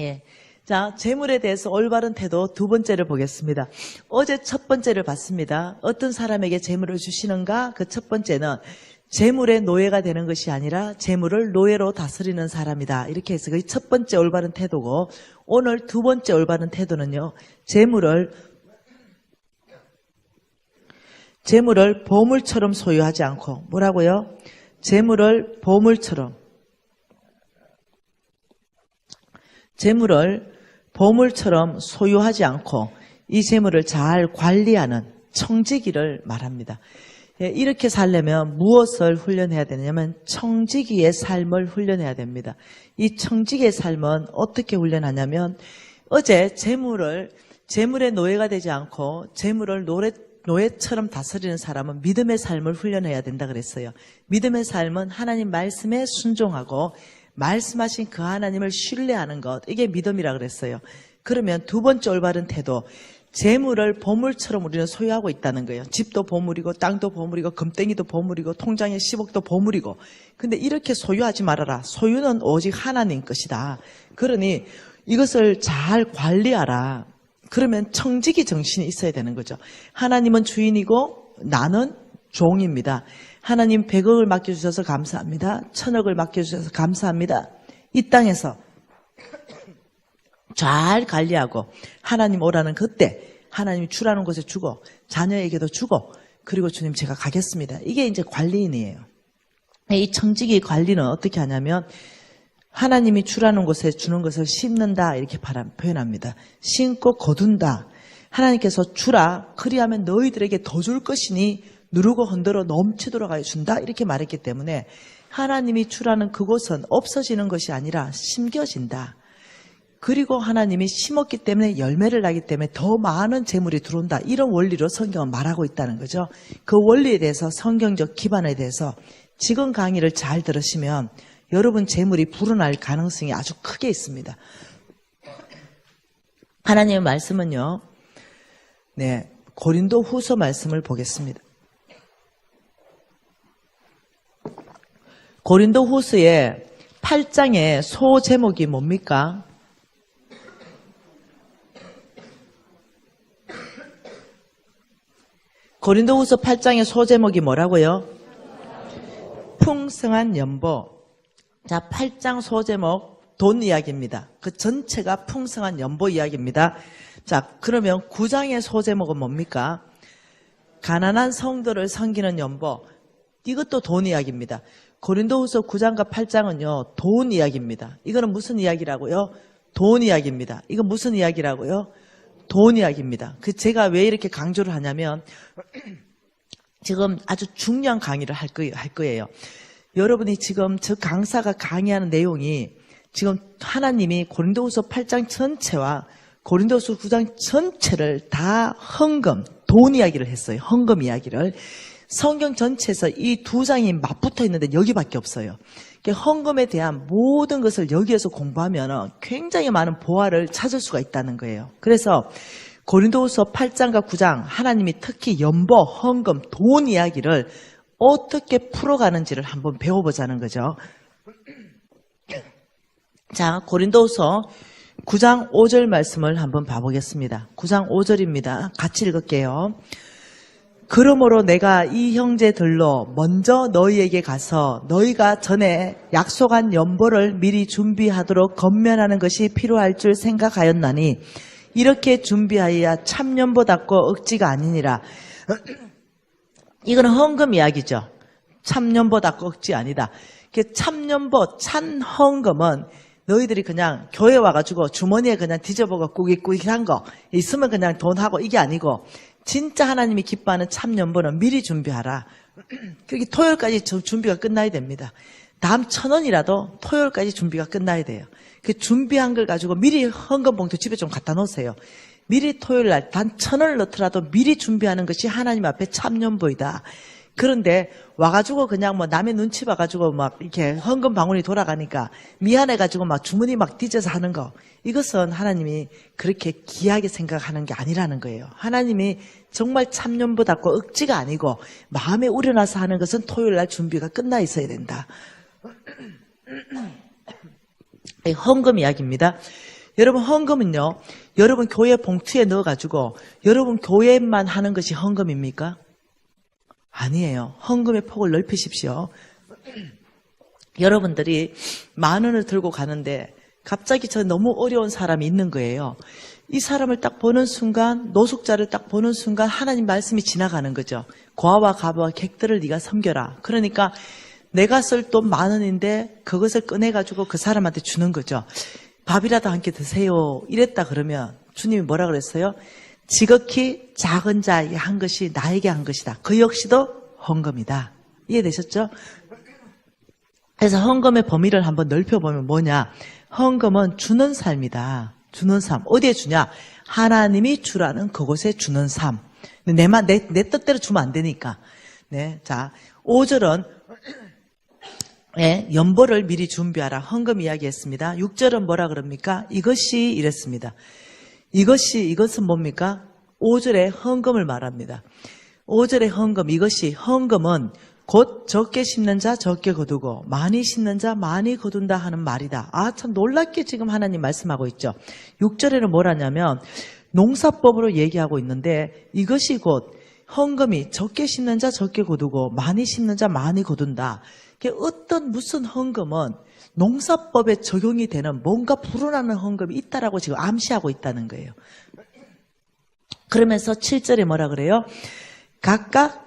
예. 자, 재물에 대해서 올바른 태도 두 번째를 보겠습니다. 어제 첫 번째를 봤습니다. 어떤 사람에게 재물을 주시는가? 그 첫 번째는 재물의 노예가 되는 것이 아니라 재물을 노예로 다스리는 사람이다. 이렇게 해서 그게 첫 번째 올바른 태도고, 오늘 두 번째 올바른 태도는요, 재물을 보물처럼 소유하지 않고, 뭐라고요? 재물을 보물처럼 소유하지 않고 이 재물을 잘 관리하는 청지기를 말합니다. 이렇게 살려면 무엇을 훈련해야 되냐면 청지기의 삶을 훈련해야 됩니다. 이 청지기의 삶은 어떻게 훈련하냐면, 어제 재물의 노예가 되지 않고 재물을 노예처럼 다스리는 사람은 믿음의 삶을 훈련해야 된다 그랬어요. 믿음의 삶은 하나님 말씀에 순종하고 말씀하신 그 하나님을 신뢰하는 것, 이게 믿음이라 그랬어요. 그러면 두 번째 올바른 태도, 재물을 보물처럼 우리는 소유하고 있다는 거예요. 집도 보물이고 땅도 보물이고 금땡이도 보물이고 통장에 10억도 보물이고. 근데 이렇게 소유하지 말아라. 소유는 오직 하나님 것이다. 그러니 이것을 잘 관리하라. 그러면 청지기 정신이 있어야 되는 거죠. 하나님은 주인이고 나는 종입니다. 하나님 100억을 맡겨주셔서 감사합니다. 1000억을 맡겨주셔서 감사합니다. 이 땅에서 잘 관리하고 하나님 오라는 그때 하나님이 주라는 곳에 주고 자녀에게도 주고, 그리고 주님 제가 가겠습니다. 이게 이제 관리인이에요. 이 청지기 관리는 어떻게 하냐면 하나님이 주라는 곳에 주는 것을 심는다, 이렇게 표현합니다. 심고 거둔다. 하나님께서 주라, 그리하면 너희들에게 더 줄 것이니 누르고 흔들어 넘치도록 하여 준다, 이렇게 말했기 때문에 하나님이 주라는 그곳은 없어지는 것이 아니라 심겨진다. 그리고 하나님이 심었기 때문에 열매를 나기 때문에 더 많은 재물이 들어온다, 이런 원리로 성경은 말하고 있다는 거죠. 그 원리에 대해서, 성경적 기반에 대해서 지금 강의를 잘 들으시면 여러분 재물이 불어날 가능성이 아주 크게 있습니다. 하나님의 말씀은요, 고린도 후서 말씀을 보겠습니다. 고린도 후서의 8장의 소 제목이 뭡니까? 고린도 후서 8장의 소 제목이 뭐라고요? 풍성한 연보. 자, 8장 소제목 돈 이야기입니다. 그 전체가 풍성한 연보 이야기입니다. 자, 그러면 9장의 소제목은 뭡니까? 가난한 성도를 섬기는 연보. 이것도 돈 이야기입니다. 고린도후서 9장과 8장은요, 돈 이야기입니다. 이거는 무슨 이야기라고요? 돈 이야기입니다. 이건 무슨 이야기라고요? 돈 이야기입니다. 제가 왜 이렇게 강조를 하냐면 지금 아주 중요한 강의를 할 거예요. 여러분이 지금 저 강사가 강의하는 내용이 지금 하나님이 고린도후서 8장 전체와 고린도후서 9장 전체를 다 헌금, 돈 이야기를 했어요. 헌금 이야기를. 성경 전체에서 이 두 장이 맞붙어 있는데 여기밖에 없어요. 헌금에 대한 모든 것을 여기에서 공부하면 굉장히 많은 보화를 찾을 수가 있다는 거예요. 그래서 고린도후서 8장과 9장 하나님이 특히 연보, 헌금, 돈 이야기를 어떻게 풀어가는지를 한번 배워보자는 거죠. 자, 고린도후서 9장 5절 말씀을 한번 봐보겠습니다. 9장 5절입니다. 같이 읽을게요. 그러므로 내가 이 형제들로 먼저 너희에게 가서 너희가 전에 약속한 연보를 미리 준비하도록 건면하는 것이 필요할 줄 생각하였나니 이렇게 준비하여야 참연보답고 억지가 아니니라. 이거는 헌금 이야기죠. 참연보답고 억지 아니다. 참연보, 찬헌금은 너희들이 그냥 교회 와가지고 주머니에 그냥 뒤져보고 꾸깃꾸깃한 거 있으면 그냥 돈하고 이게 아니고, 진짜 하나님이 기뻐하는 참연보는 미리 준비하라. 그게 토요일까지 준비가 끝나야 됩니다. 다음 1,000원이라도 토요일까지 준비가 끝나야 돼요. 그 준비한 걸 가지고 미리 헌금 봉투 집에 좀 갖다 놓으세요. 미리 토요일 날 단 1,000원을 넣더라도 미리 준비하는 것이 하나님 앞에 참연보이다. 그런데 와가지고 그냥 뭐 남의 눈치 봐가지고 막 이렇게 헌금 방울이 돌아가니까 미안해가지고 막 주머니 막 뒤져서 하는 거, 이것은 하나님이 그렇게 귀하게 생각하는 게 아니라는 거예요. 하나님이 정말 참연보답고 억지가 아니고 마음에 우려나서 하는 것은 토요일 날 준비가 끝나 있어야 된다. 헌금 이야기입니다. 여러분 헌금은요, 여러분 교회 봉투에 넣어가지고 여러분 교회만 하는 것이 헌금입니까? 아니에요. 헌금의 폭을 넓히십시오. 여러분들이 10,000원을 들고 가는데 갑자기 저 너무 어려운 사람이 있는 거예요. 이 사람을 딱 보는 순간, 노숙자를 딱 보는 순간 하나님 말씀이 지나가는 거죠. 고아와 가부와 객들을 네가 섬겨라. 그러니까 내가 쓸 돈 10,000원인데 그것을 꺼내가지고 그 사람한테 주는 거죠. 밥이라도 함께 드세요. 이랬다 그러면 주님이 뭐라 그랬어요? 지극히 작은 자에게 한 것이 나에게 한 것이다. 그 역시도 헌금이다. 이해되셨죠? 그래서 헌금의 범위를 한번 넓혀보면 뭐냐? 헌금은 주는 삶이다. 주는 삶. 어디에 주냐? 하나님이 주라는 그곳에 주는 삶. 내 뜻대로 주면 안 되니까. 네. 자, 5절은 연보를 미리 준비하라. 헌금 이야기했습니다. 6절은 뭐라 그럽니까? 이것이 이랬습니다. 이것은 뭡니까? 5절에 헌금을 말합니다. 5절의 헌금, 헌금은 곧 적게 심는 자 적게 거두고 많이 심는 자 많이 거둔다 하는 말이다. 아, 참 놀랍게 지금 하나님 말씀하고 있죠. 6절에는 뭐라냐면 농사법으로 얘기하고 있는데 이것이 곧 헌금이 적게 심는 자 적게 거두고 많이 심는 자 많이 거둔다. 무슨 헌금은 농사법에 적용이 되는 뭔가 불어나는 헌금이 있다라고 지금 암시하고 있다는 거예요. 그러면서 7절에 뭐라 그래요? 각각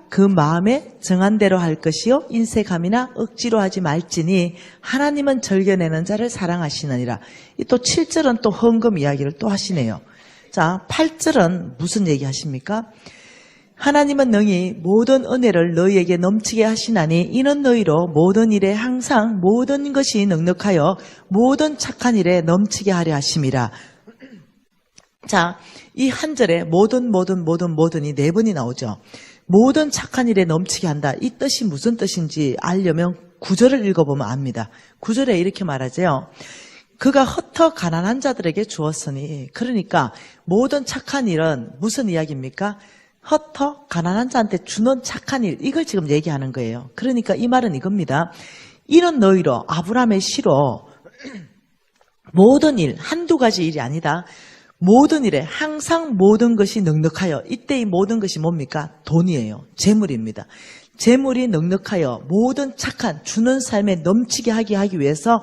그 마음에 정한 대로 할 것이요 인색함이나 억지로 하지 말지니 하나님은 절겨내는 자를 사랑하시느니라. 또 7절은 또 헌금 이야기를 또 하시네요. 자, 8절은 무슨 얘기 하십니까? 하나님은 능히 모든 은혜를 너희에게 넘치게 하시나니 이는 너희로 모든 일에 항상 모든 것이 넉넉하여 모든 착한 일에 넘치게 하려 하심이라. 자, 이 한 절에 모든이 4번이 나오죠. 모든 착한 일에 넘치게 한다. 이 뜻이 무슨 뜻인지 알려면 9절을 읽어보면 압니다. 9절에 이렇게 말하죠. 그가 흩어 가난한 자들에게 주었으니, 그러니까 모든 착한 일은 무슨 이야기입니까? 흩어 가난한 자한테 주는 착한 일, 이걸 지금 얘기하는 거예요. 그러니까 이 말은 이겁니다. 이는 너희로 아브라함의 시로 모든 일, 한두 가지 일이 아니다. 모든 일에 항상 모든 것이 넉넉하여, 이때 이 모든 것이 뭡니까? 돈이에요. 재물입니다. 재물이 넉넉하여 모든 착한 주는 삶에 넘치게 하기 위해서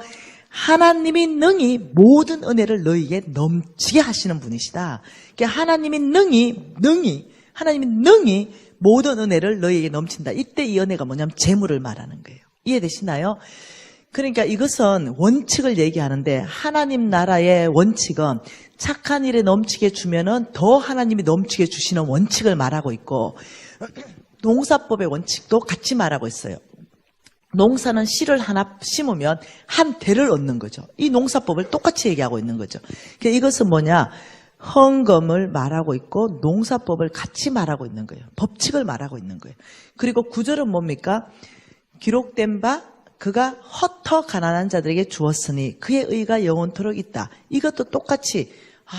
하나님이 능히 모든 은혜를 너희에게 넘치게 하시는 분이시다. 그러니까 하나님이 능히 모든 은혜를 너희에게 넘친다. 이때 이 은혜가 뭐냐면 재물을 말하는 거예요. 이해되시나요? 그러니까 이것은 원칙을 얘기하는데 하나님 나라의 원칙은 착한 일에 넘치게 주면은 더 하나님이 넘치게 주시는 원칙을 말하고 있고 농사법의 원칙도 같이 말하고 있어요. 농사는 씨를 하나 심으면 한 대를 얻는 거죠. 이 농사법을 똑같이 얘기하고 있는 거죠. 그러니까 이것은 뭐냐? 헌금을 말하고 있고 농사법을 같이 말하고 있는 거예요. 법칙을 말하고 있는 거예요. 그리고 9절은 뭡니까? 기록된 바 그가 헛터 가난한 자들에게 주었으니 그의 의가 영원토록 있다. 이것도 똑같이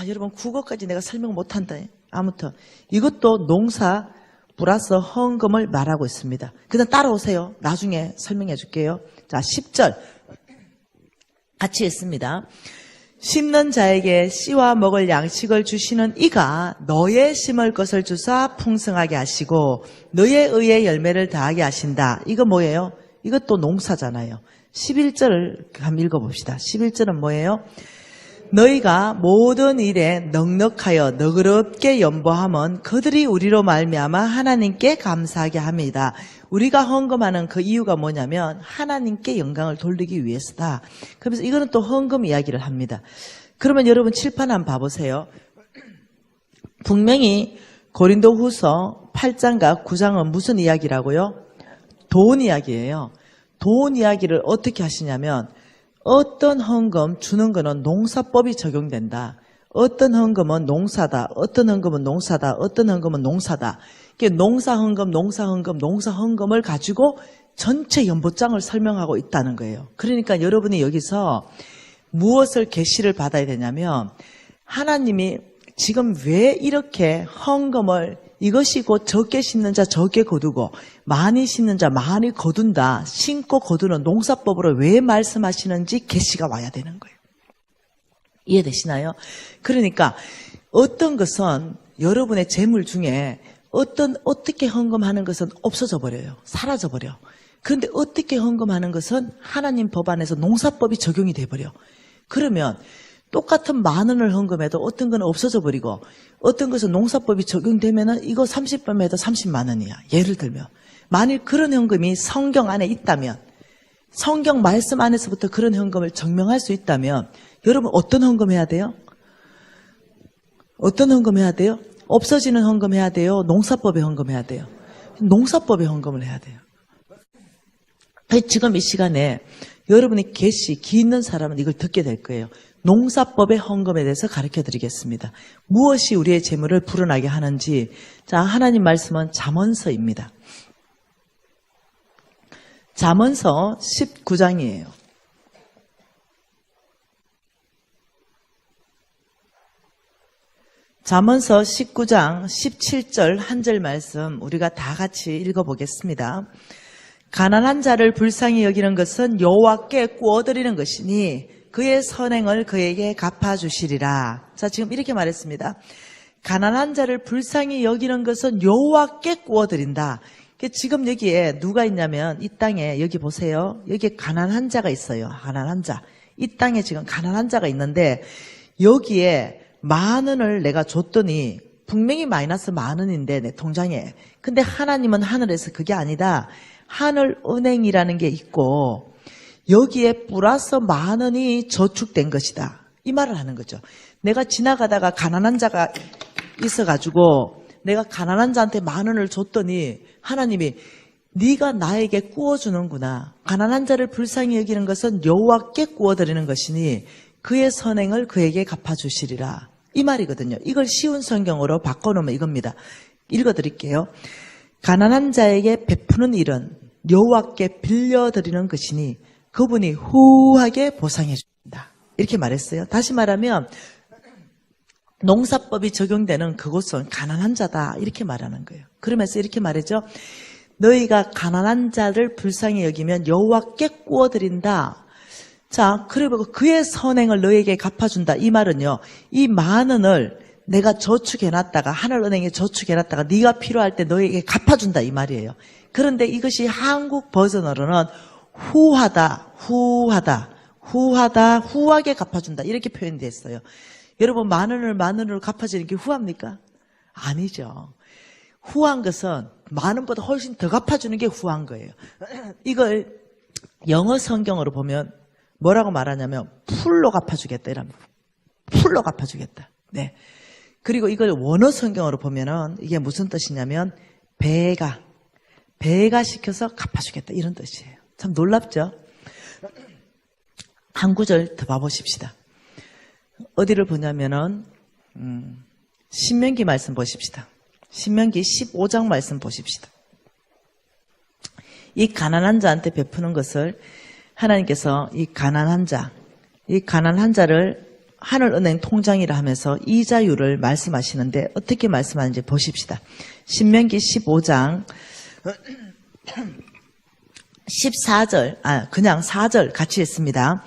여러분 국어까지 내가 설명 못한다. 아무튼 이것도 농사 플러스 헌금을 말하고 있습니다. 그냥 따라오세요. 나중에 설명해 줄게요. 자, 10절 같이 읽습니다. 심는 자에게 씨와 먹을 양식을 주시는 이가 너의 심을 것을 주사 풍성하게 하시고 너의 의의 열매를 다하게 하신다. 이거 뭐예요? 이것도 농사잖아요. 11절을 한번 읽어봅시다. 11절은 뭐예요? 너희가 모든 일에 넉넉하여 너그럽게 연보함은 그들이 우리로 말미암아 하나님께 감사하게 합니다. 우리가 헌금하는 그 이유가 뭐냐면 하나님께 영광을 돌리기 위해서다. 그래서 이거는 또 헌금 이야기를 합니다. 그러면 여러분 칠판 한번 봐보세요. 분명히 고린도후서 8장과 9장은 무슨 이야기라고요? 돈 이야기예요. 돈 이야기를 어떻게 하시냐면 어떤 헌금 주는 거는 농사법이 적용된다. 어떤 헌금은 농사다. 어떤 헌금은 농사다. 어떤 헌금은 농사다. 농사헌금을 가지고 전체 연보장을 설명하고 있다는 거예요. 그러니까 여러분이 여기서 무엇을 계시를 받아야 되냐면 하나님이 지금 왜 이렇게 헌금을 이것이 곧 적게 심는 자 적게 거두고 많이 심는 자 많이 거둔다. 심고 거두는 농사법으로 왜 말씀하시는지 계시가 와야 되는 거예요. 이해되시나요? 그러니까 어떤 것은 여러분의 재물 중에 어떻게 헌금하는 것은 없어져 버려요. 사라져 버려. 그런데 어떻게 헌금하는 것은 하나님 법 안에서 농사법이 적용이 돼 버려. 그러면 똑같은 10,000원을 헌금해도 어떤 건 없어져 버리고 어떤 것은 농사법이 적용되면은 이거 30번 해도 30만 원이야. 예를 들면. 만일 그런 헌금이 성경 안에 있다면, 성경 말씀 안에서부터 그런 헌금을 증명할 수 있다면 여러분 어떤 헌금 해야 돼요? 어떤 헌금 해야 돼요? 없어지는 헌금 해야 돼요? 농사법에 헌금해야 돼요? 농사법에 헌금을 해야 돼요. 지금 이 시간에 여러분이 기 있는 사람은 이걸 듣게 될 거예요. 농사법의 헌금에 대해서 가르쳐 드리겠습니다. 무엇이 우리의 재물을 불어나게 하는지. 자, 하나님 말씀은 잠언서입니다. 잠언서 19장이에요. 잠언서 19장 17절 한 절 말씀 우리가 다 같이 읽어보겠습니다. 가난한 자를 불쌍히 여기는 것은 여호와께 구워드리는 것이니 그의 선행을 그에게 갚아주시리라. 자, 지금 이렇게 말했습니다. 가난한 자를 불쌍히 여기는 것은 여호와께 구워드린다. 지금 여기에 누가 있냐면 이 땅에 여기 보세요. 여기에 가난한 자가 있어요. 가난한 자. 이 땅에 지금 가난한 자가 있는데 여기에 10,000원을 내가 줬더니 분명히 마이너스 10,000원인데 내 통장에. 근데 하나님은 하늘에서 그게 아니다. 하늘은행이라는 게 있고 여기에 플러스 10,000원이 저축된 것이다. 이 말을 하는 거죠. 내가 지나가다가 가난한 자가 있어가지고 내가 가난한 자한테 10,000원을 줬더니 하나님이 네가 나에게 구워주는구나. 가난한 자를 불쌍히 여기는 것은 여호와께 구워드리는 것이니 그의 선행을 그에게 갚아주시리라. 이 말이거든요. 이걸 쉬운 성경으로 바꿔놓으면 이겁니다. 읽어드릴게요. 가난한 자에게 베푸는 일은 여호와께 빌려드리는 것이니 그분이 후하게 보상해 주신다. 이렇게 말했어요. 다시 말하면 농사법이 적용되는 그곳은 가난한 자다. 이렇게 말하는 거예요. 그러면서 이렇게 말하죠. 너희가 가난한 자를 불쌍히 여기면 여호와께 구워드린다. 자, 그리고 그의 선행을 너에게 갚아준다. 이 말은요. 이 10,000원을 내가 저축해놨다가 하늘은행에 저축해놨다가 네가 필요할 때 너에게 갚아준다. 이 말이에요. 그런데 이것이 한국 버전으로는 후하게 갚아준다. 이렇게 표현이 됐어요. 여러분 10,000원을 갚아주는 게 후합니까? 아니죠. 후한 것은 10,000원보다 훨씬 더 갚아주는 게 후한 거예요. 이걸 영어 성경으로 보면 뭐라고 말하냐면 풀로 갚아주겠다 이랍니다. 풀로 갚아주겠다. 네. 그리고 이걸 원어 성경으로 보면은 이게 무슨 뜻이냐면 배가 시켜서 갚아주겠다 이런 뜻이에요. 참 놀랍죠? 한 구절 더 봐보십시다. 어디를 보냐면은 신명기 말씀 보십시다. 신명기 15장 말씀 보십시다. 이 가난한 자한테 베푸는 것을 하나님께서 이 가난한 자를 하늘은행 통장이라 하면서 이자율을 말씀하시는데 어떻게 말씀하는지 보십시다. 신명기 15장 14절, 그냥 4절 같이 했습니다.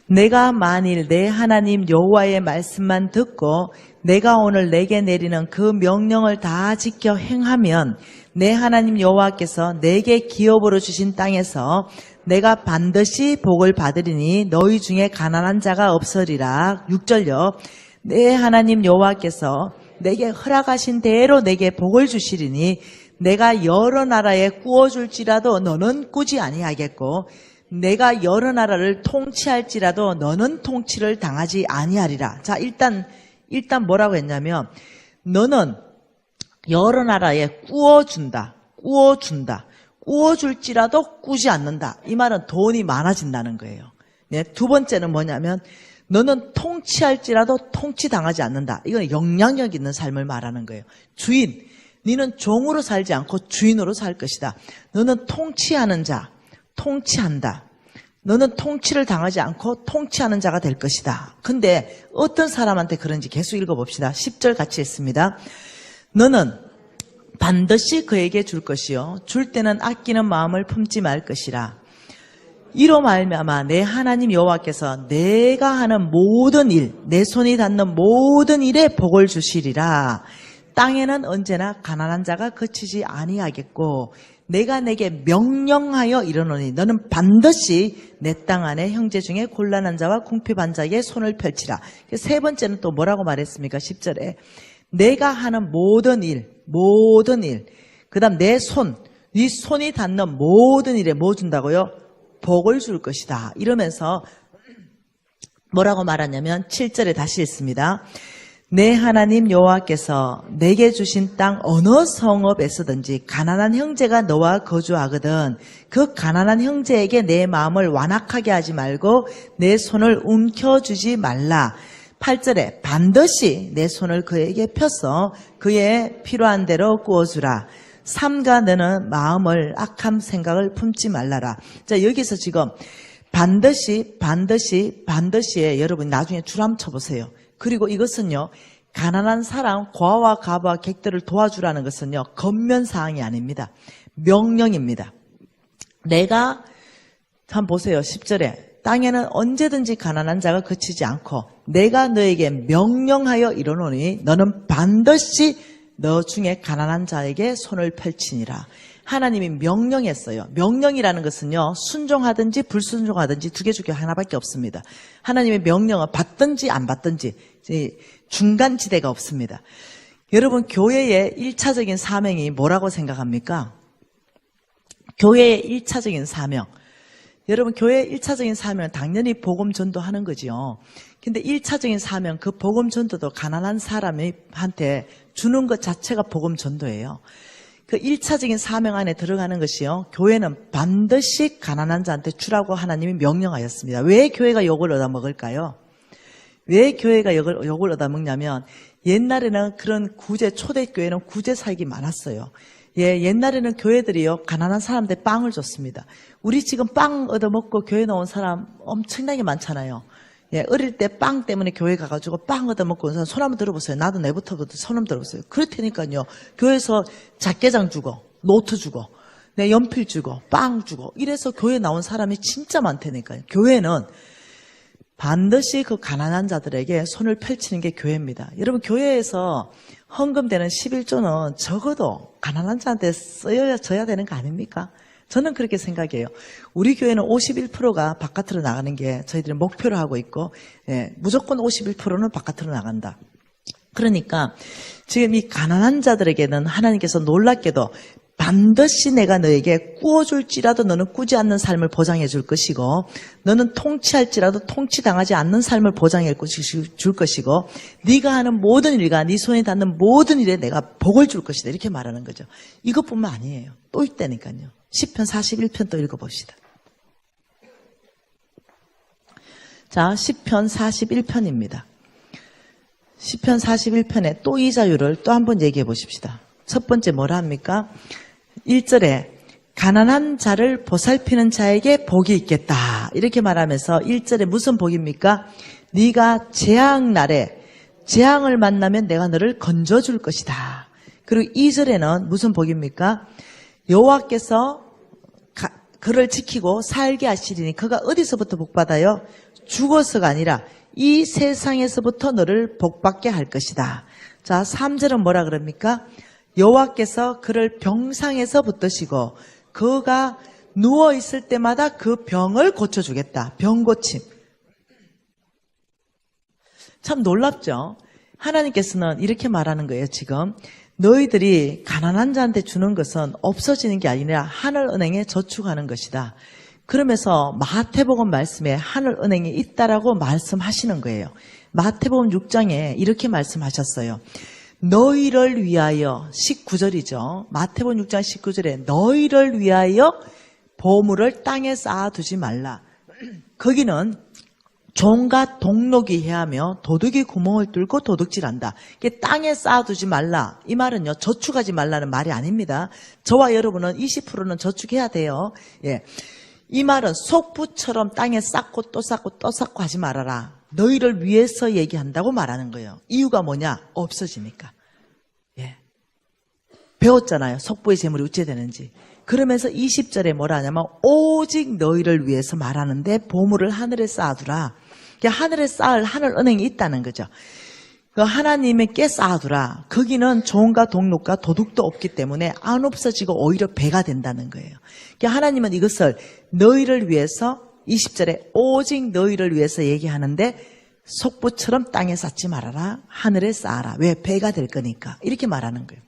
내가 만일 내 하나님 여호와의 말씀만 듣고 내가 오늘 내게 내리는 그 명령을 다 지켜 행하면 내 하나님 여호와께서 내게 기업으로 주신 땅에서 내가 반드시 복을 받으리니 너희 중에 가난한 자가 없으리라. 6절요. 내 하나님 여호와께서 내게 허락하신 대로 내게 복을 주시리니 내가 여러 나라에 구워줄지라도 너는 꾸지 아니하겠고 내가 여러 나라를 통치할지라도 너는 통치를 당하지 아니하리라. 자, 일단 뭐라고 했냐면 너는 여러 나라에 구워줄지라도 꾸지 않는다. 이 말은 돈이 많아진다는 거예요. 네, 두 번째는 뭐냐면 너는 통치할지라도 통치당하지 않는다. 이건 영향력 있는 삶을 말하는 거예요. 너는 종으로 살지 않고 주인으로 살 것이다. 너는 통치하는 자, 통치한다. 너는 통치를 당하지 않고 통치하는 자가 될 것이다. 근데 어떤 사람한테 그런지 계속 읽어봅시다. 10절 같이 했습니다. 너는 반드시 그에게 줄 것이요 줄 때는 아끼는 마음을 품지 말 것이라. 이로 말미암아 내 하나님 여호와께서 내가 하는 모든 일, 내 손이 닿는 모든 일에 복을 주시리라. 땅에는 언제나 가난한 자가 그치지 아니하겠고 내가 내게 명령하여 이르노니 너는 반드시 내 땅 안에 형제 중에 곤란한 자와 궁핍한 자에게 손을 펼치라. 세 번째는 또 뭐라고 말했습니까? 10절에 내가 하는 모든 일, 그 다음 내 손, 네 손이 닿는 모든 일에 뭐 준다고요? 복을 줄 것이다. 이러면서 뭐라고 말하냐면 7절에 다시 읽습니다. 내 하나님 여호와께서 내게 주신 땅 어느 성읍에서든지 가난한 형제가 너와 거주하거든 그 가난한 형제에게 내 마음을 완악하게 하지 말고 내 손을 움켜주지 말라. 8절에 반드시 내 손을 그에게 펴서 그의 필요한 대로 구워주라. 삼가 너는 마음을 악한 생각을 품지 말라라. 자, 여기서 지금 반드시에 여러분 나중에 줄 한번 쳐보세요. 그리고 이것은요, 가난한 사람, 고아와 가부와 객들을 도와주라는 것은요, 겉면사항이 아닙니다. 명령입니다. 내가, 한번 보세요. 10절에. 땅에는 언제든지 가난한 자가 그치지 않고 내가 너에게 명령하여 이르노니 너는 반드시 너 중에 가난한 자에게 손을 펼치니라. 하나님이 명령했어요. 명령이라는 것은요, 순종하든지 불순종하든지 두 개 중에 하나밖에 없습니다. 하나님의 명령은 받든지 안 받든지 중간지대가 없습니다. 여러분, 교회의 1차적인 사명이 뭐라고 생각합니까? 교회의 1차적인 사명. 여러분, 교회의 1차적인 사명은 당연히 복음 전도하는 거지요. 근데 1차적인 사명, 그 복음 전도도 가난한 사람한테 주는 것 자체가 복음 전도예요. 그 1차적인 사명 안에 들어가는 것이요. 교회는 반드시 가난한 자한테 주라고 하나님이 명령하였습니다. 왜 교회가 욕을 얻어먹을까요? 왜 교회가 욕을 얻어먹냐면 옛날에는 그런 초대교회는 구제 사역이 많았어요. 예, 옛날에는 교회들이요, 가난한 사람들 빵을 줬습니다. 우리 지금 빵 얻어먹고 교회 나온 사람 엄청나게 많잖아요. 예, 어릴 때 빵 때문에 교회 가가지고 빵 얻어먹고 온 사람 손 한번 들어보세요. 나도 내부터부터 손 한번 들어보세요. 그렇다니까요. 교회에서 작게장 주고, 노트 주고, 연필 주고, 빵 주고, 이래서 교회 나온 사람이 진짜 많다니까요. 교회는 반드시 그 가난한 자들에게 손을 펼치는 게 교회입니다. 여러분, 교회에서 헌금되는 11조는 적어도 가난한 자한테 써야 되는 거 아닙니까? 저는 그렇게 생각해요. 우리 교회는 51%가 바깥으로 나가는 게 저희들이 목표로 하고 있고, 예, 무조건 51%는 바깥으로 나간다. 그러니까 지금 이 가난한 자들에게는 하나님께서 놀랍게도 반드시 내가 너에게 꾸어줄지라도 너는 꾸지 않는 삶을 보장해 줄 것이고, 너는 통치할지라도 통치당하지 않는 삶을 보장해 줄 것이고, 네가 하는 모든 일과 네 손에 닿는 모든 일에 내가 복을 줄 것이다. 이렇게 말하는 거죠. 이것뿐만 아니에요. 또 있다니까요. 시편 41편 또 읽어봅시다. 자, 시편 41편입니다. 시편 41편에 또 이 자유를 또 한번 얘기해 보십시다. 첫 번째 뭐라 합니까? 1절에 가난한 자를 보살피는 자에게 복이 있겠다. 이렇게 말하면서 1절에 무슨 복입니까? 네가 재앙날에 재앙을 만나면 내가 너를 건져줄 것이다. 그리고 2절에는 무슨 복입니까? 여호와께서 그를 지키고 살게 하시리니 그가 어디서부터 복받아요? 죽어서가 아니라 이 세상에서부터 너를 복받게 할 것이다. 자, 3절은 뭐라 그럽니까? 여호와께서 그를 병상에서 붙드시고 그가 누워있을 때마다 그 병을 고쳐주겠다. 병고침. 참 놀랍죠? 하나님께서는 이렇게 말하는 거예요, 지금. 너희들이 가난한 자한테 주는 것은 없어지는 게 아니라 하늘은행에 저축하는 것이다. 그러면서 마태복음 말씀에 하늘은행이 있다라고 말씀하시는 거예요. 마태복음 6장에 이렇게 말씀하셨어요. 너희를 위하여 19절이죠. 마태복음 6장 19절에 너희를 위하여 보물을 땅에 쌓아두지 말라. 거기는 종과 동록이 해하며 도둑이 구멍을 뚫고 도둑질한다. 이게 땅에 쌓아두지 말라. 이 말은요, 저축하지 말라는 말이 아닙니다. 저와 여러분은 20%는 저축해야 돼요. 예. 이 말은 속부처럼 땅에 쌓고 또 쌓고 또 쌓고 하지 말아라. 너희를 위해서 얘기한다고 말하는 거예요. 이유가 뭐냐? 없어지니까. 예. 배웠잖아요. 속부의 재물이 어찌 되는지. 그러면서 20절에 뭐라 하냐면 오직 너희를 위해서 말하는데 보물을 하늘에 쌓아두라. 그러니까 하늘에 쌓을 하늘 은행이 있다는 거죠. 그 하나님께 쌓아두라. 거기는 종과 동록과 도둑도 없기 때문에 안 없어지고 오히려 배가 된다는 거예요. 그러니까 하나님은 이것을 너희를 위해서 20절에 오직 너희를 위해서 얘기하는데 속부처럼 땅에 쌓지 말아라. 하늘에 쌓아라. 왜? 배가 될 거니까. 이렇게 말하는 거예요.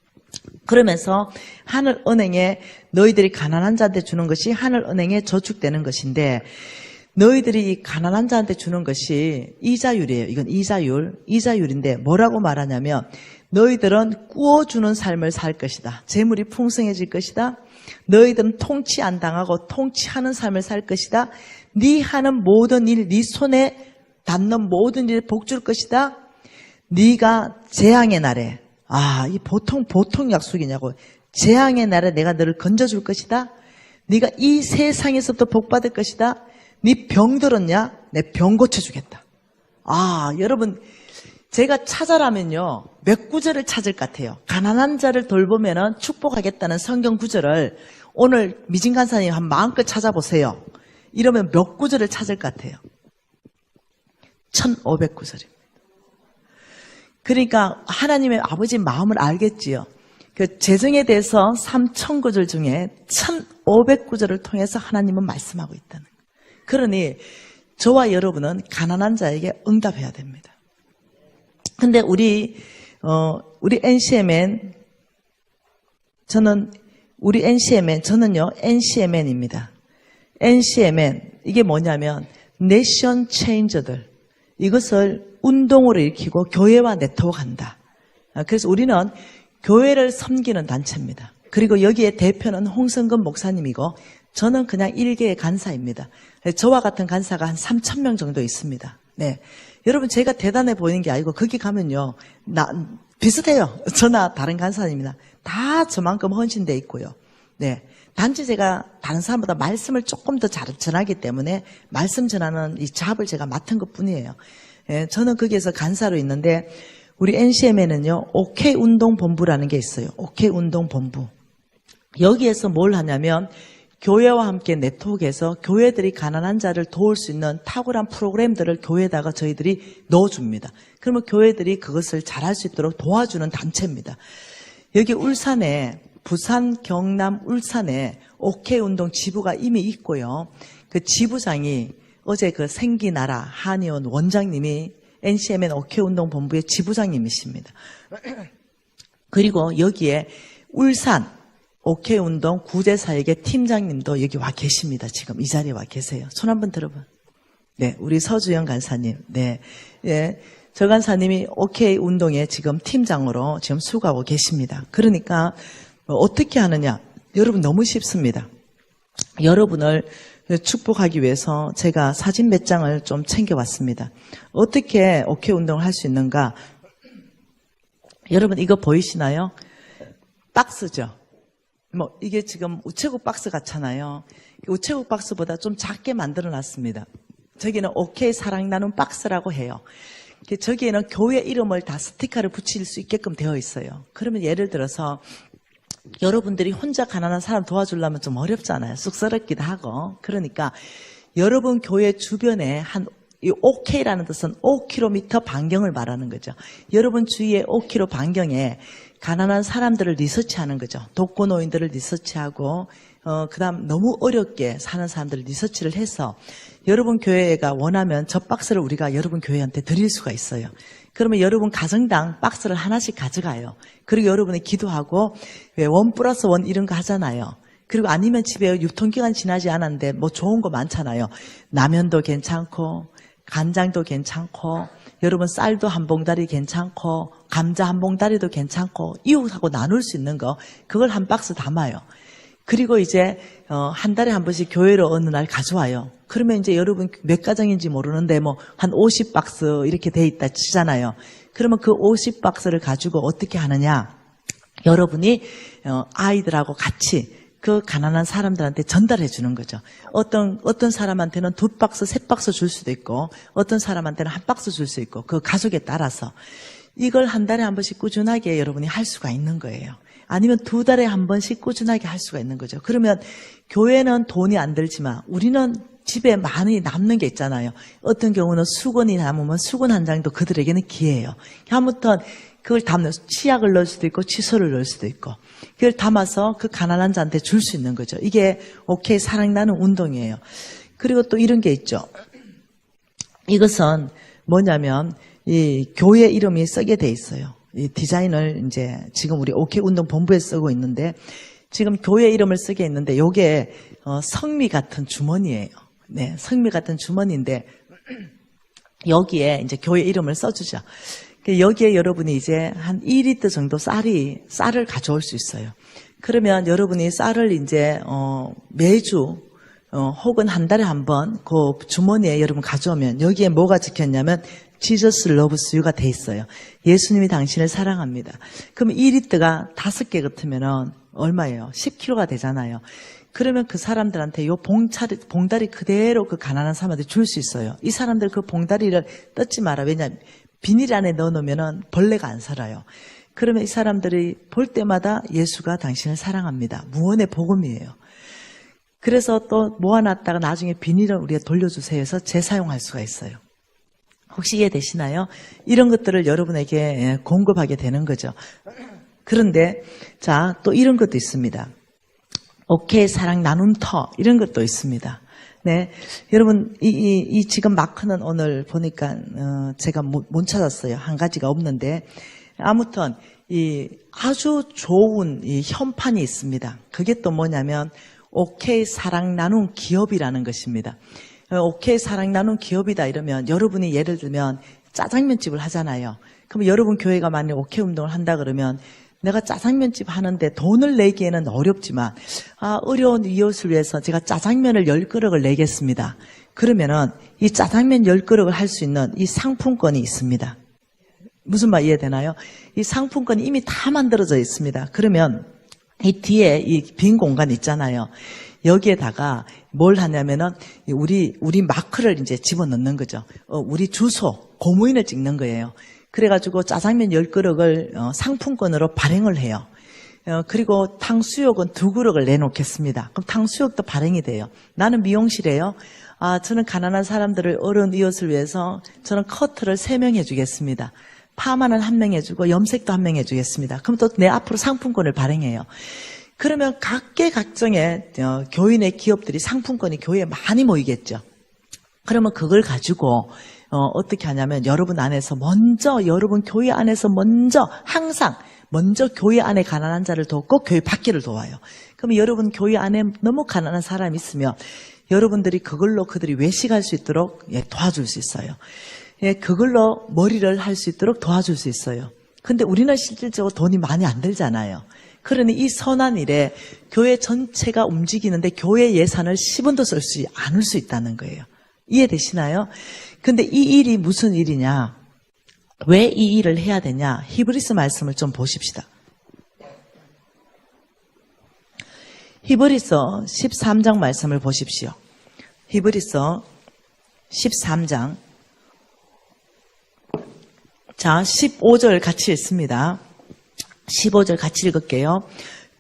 그러면서 하늘 은행에 너희들이 가난한 자한테 주는 것이 하늘 은행에 저축되는 것인데 너희들이 이 가난한 자한테 주는 것이 이자율이에요. 이건 이자율인데 뭐라고 말하냐면 너희들은 꾸어주는 삶을 살 것이다. 재물이 풍성해질 것이다. 너희들은 통치 안 당하고 통치하는 삶을 살 것이다. 네 하는 모든 일, 네 손에 닿는 모든 일에 복 줄 것이다. 네가 재앙의 날에 이 보통 약속이냐고. 재앙의 날에 내가 너를 건져줄 것이다. 네가 이 세상에서부터 복 받을 것이다. 네 병 들었냐? 내 병 고쳐주겠다. 여러분, 제가 찾아라면요, 몇 구절을 찾을 것 같아요. 가난한 자를 돌보면은 축복하겠다는 성경 구절을 오늘 미진 간사님 한 마음껏 찾아보세요. 이러면 몇 구절을 찾을 것 같아요. 1500구절입니다. 그러니까 하나님의 아버지 마음을 알겠지요. 그 재정에 대해서 3000구절 중에 1500구절을 통해서 하나님은 말씀하고 있다는 거예요. 그러니 저와 여러분은 가난한 자에게 응답해야 됩니다. 근데 우리 NCMN, 저는요, NCMN입니다. NCMN, 이게 뭐냐면, 내션 체인저들, 이것을 운동으로 일으키고 교회와 네트워크한다. 그래서 우리는 교회를 섬기는 단체입니다. 그리고 여기에 대표는 홍성근 목사님이고, 저는 그냥 일개의 간사입니다. 저와 같은 간사가 한 3000명 정도 있습니다. 네. 여러분, 제가 대단해 보이는 게 아니고, 거기 가면요, 비슷해요. 저나 다른 간사입니다. 다 저만큼 헌신돼 있고요. 네. 단지 제가 다른 사람보다 말씀을 조금 더 잘 전하기 때문에 말씀 전하는 이 잡을 제가 맡은 것 뿐이에요. 예, 저는 거기에서 간사로 있는데, 우리 NCM에는요, OK 운동본부라는 게 있어요. OK 운동본부. 여기에서 뭘 하냐면, 교회와 함께 네트워크에서 교회들이 가난한 자를 도울 수 있는 탁월한 프로그램들을 교회에다가 저희들이 넣어줍니다. 그러면 교회들이 그것을 잘할 수 있도록 도와주는 단체입니다. 여기 울산에, 부산, 경남, 울산에 OK 운동 지부가 이미 있고요. 그 지부장이 어제 그 생기나라 한의원 원장님이 NCMN OK 운동 본부의 지부장님이십니다. 그리고 여기에 울산 OK 운동 구제사역의 팀장님도 여기 와 계십니다. 지금 이 자리에 와 계세요. 손 한번 들어봐. 네, 우리 서주영 간사님. 네, 예, 저 간사님이 OK 운동의 지금 팀장으로 지금 수고하고 계십니다. 그러니까 어떻게 하느냐? 여러분 너무 쉽습니다. 여러분을 축복하기 위해서 제가 사진 몇 장을 좀 챙겨왔습니다. 어떻게 OK 운동을 할 수 있는가? 여러분 이거 보이시나요? 박스죠. 이게 지금 우체국 박스 같잖아요. 우체국 박스보다 좀 작게 만들어 놨습니다. 저기는 OK 사랑 나눔 박스라고 해요. 저기에는 교회 이름을 다 스티커를 붙일 수 있게끔 되어 있어요. 그러면 예를 들어서 여러분들이 혼자 가난한 사람 도와주려면 좀 어렵잖아요. 쑥스럽기도 하고. 그러니까 여러분 교회 주변에 이 OK라는 뜻은 5km 반경을 말하는 거죠. 여러분 주위에 5km 반경에 가난한 사람들을 리서치하는 거죠. 독거노인들을 리서치하고 그다음 너무 어렵게 사는 사람들을 리서치를 해서 여러분 교회가 원하면 저 박스를 우리가 여러분 교회한테 드릴 수가 있어요. 그러면 여러분 가정당 박스를 하나씩 가져가요. 그리고 여러분이 기도하고 왜 1+1 이런 거 하잖아요. 그리고 아니면 집에 유통기간 지나지 않았는데 뭐 좋은 거 많잖아요. 라면도 괜찮고 간장도 괜찮고 여러분 쌀도 한 봉다리 괜찮고 감자 한 봉다리도 괜찮고 이웃하고 나눌 수 있는 거 그걸 한 박스 담아요. 그리고 이제 한 달에 한 번씩 교회로 어느 날 가져와요. 그러면 이제 여러분 몇 가정인지 모르는데 뭐 한 50박스 이렇게 돼 있다 치잖아요. 그러면 그 50박스를 가지고 어떻게 하느냐? 여러분이 아이들하고 같이 그 가난한 사람들한테 전달해 주는 거죠. 어떤 사람한테는 2박스, 3박스 줄 수도 있고 어떤 사람한테는 1박스 줄 수 있고 그 가족에 따라서 이걸 한 달에 한 번씩 꾸준하게 여러분이 할 수가 있는 거예요. 아니면 2달에 한 번씩 꾸준하게 할 수가 있는 거죠. 그러면 교회는 돈이 안 들지만 우리는 집에 많이 남는 게 있잖아요. 어떤 경우는 수건이 남으면 수건 한 장도 그들에게는 기회예요. 아무튼 그걸 담는, 치약을 넣을 수도 있고 칫솔을 넣을 수도 있고 그걸 담아서 그 가난한 자한테 줄 수 있는 거죠. 이게 오케이 사랑 나눔 운동이에요. 그리고 또 이런 게 있죠. 이것은 뭐냐면 이 교회 이름이 쓰게 돼 있어요. 이 디자인을 이제 지금 우리 오케이 운동 본부에 쓰고 있는데 지금 교회 이름을 쓰게 있는데 요게 성미 같은 주머니예요. 네, 성미 같은 주머니인데 여기에 이제 교회 이름을 써주죠. 여기에 여러분이 이제 한 2리터 정도 쌀을 가져올 수 있어요. 그러면 여러분이 쌀을 이제 매주 혹은 한 달에 한 번 그 주머니에 여러분 가져오면 여기에 뭐가 적혔냐면 Jesus loves you가 돼 있어요. 예수님이 당신을 사랑합니다. 그럼 2리터가 5개 같으면 얼마예요? 10kg가 되잖아요. 그러면 그 사람들한테 요 봉다리 그대로 그 가난한 사람한테 줄 수 있어요. 이 사람들 그 봉다리를 뜯지 마라. 왜냐하면 비닐 안에 넣어놓으면 벌레가 안 살아요. 그러면 이 사람들이 볼 때마다 예수가 당신을 사랑합니다. 무언의 복음이에요. 그래서 또 모아놨다가 나중에 비닐을 우리가 돌려주세요 해서 재사용할 수가 있어요. 혹시 이해되시나요? 이런 것들을 여러분에게 공급하게 되는 거죠. 그런데 자, 또 이런 것도 있습니다. 오케이 사랑 나눔터 이런 것도 있습니다. 네, 여러분 이 지금 마크는 오늘 보니까 제가 못 찾았어요. 한 가지가 없는데 아무튼 이 아주 좋은 이 현판이 있습니다. 그게 또 뭐냐면 오케이 사랑 나눔 기업이라는 것입니다. 오케이 사랑 나눔 기업이다 이러면 여러분이 예를 들면 짜장면집을 하잖아요. 그럼 여러분 교회가 만약 오케이 운동을 한다 그러면 내가 짜장면집 하는데 돈을 내기에는 어렵지만 어려운 이웃을 위해서 제가 짜장면을 10그릇을 내겠습니다. 그러면은 이 짜장면 10그릇을 할 수 있는 이 상품권이 있습니다. 무슨 말 이해되나요? 이 상품권이 이미 다 만들어져 있습니다. 그러면 이 뒤에 이 빈 공간 있잖아요. 여기에다가 뭘 하냐면은 우리 마크를 이제 집어넣는 거죠. 우리 주소, 고무인을 찍는 거예요. 그래가지고 짜장면 10그릇을 상품권으로 발행을 해요. 그리고 탕수육은 2그릇을 내놓겠습니다. 그럼 탕수육도 발행이 돼요. 나는 미용실이에요. 저는 가난한 사람들을 어려운 이웃을 위해서 저는 커트를 3명 해주겠습니다. 파마는 1명 해주고 염색도 1명 해주겠습니다. 그럼 또 내 앞으로 상품권을 발행해요. 그러면 각계각종의 교인의 기업들이 상품권이 교회에 많이 모이겠죠. 그러면 그걸 가지고 어떻게 하냐면 여러분 안에서 먼저 여러분 교회 안에서 항상 먼저 교회 안에 가난한 자를 돕고 교회 밖에를 도와요. 그러면 여러분 교회 안에 너무 가난한 사람이 있으면 여러분들이 그걸로 그들이 외식할 수 있도록 도와줄 수 있어요. 그걸로 머리를 할 수 있도록 도와줄 수 있어요. 근데 우리는 실질적으로 돈이 많이 안 들잖아요. 그러니 이 선한 일에 교회 전체가 움직이는데 교회 예산을 10원도 쓸 수 않을 수 있다는 거예요. 이해되시나요? 근데 이 일이 무슨 일이냐? 왜 이 일을 해야 되냐? 히브리서 말씀을 좀 보십시다. 히브리서 13장 말씀을 보십시오. 히브리서 13장. 자, 15절 같이 읽습니다. 15절 같이 읽을게요.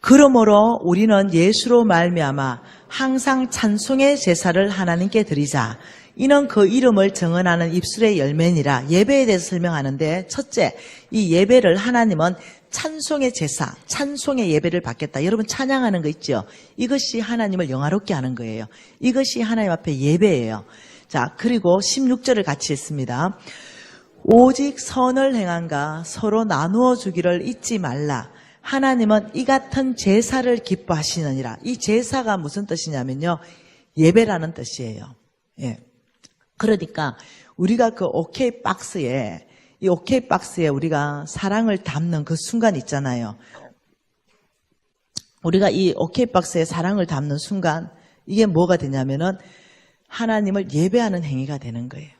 그러므로 우리는 예수로 말미암아 항상 찬송의 제사를 하나님께 드리자. 이는 그 이름을 정언하는 입술의 열매니라. 예배에 대해서 설명하는데 첫째, 이 예배를 하나님은 찬송의 제사, 찬송의 예배를 받겠다. 여러분 찬양하는 거 있죠? 이것이 하나님을 영화롭게 하는 거예요. 이것이 하나님 앞에 예배예요. 자, 그리고 16절을 같이 읽습니다. 오직 선을 행한가 서로 나누어 주기를 잊지 말라. 하나님은 이 같은 제사를 기뻐하시느니라. 이 제사가 무슨 뜻이냐면요, 예배라는 뜻이에요. 예. 그러니까 우리가 그 오케이 박스에 우리가 사랑을 담는 그 순간 있잖아요. 우리가 이 오케이 박스에 사랑을 담는 순간 이게 뭐가 되냐면은 하나님을 예배하는 행위가 되는 거예요.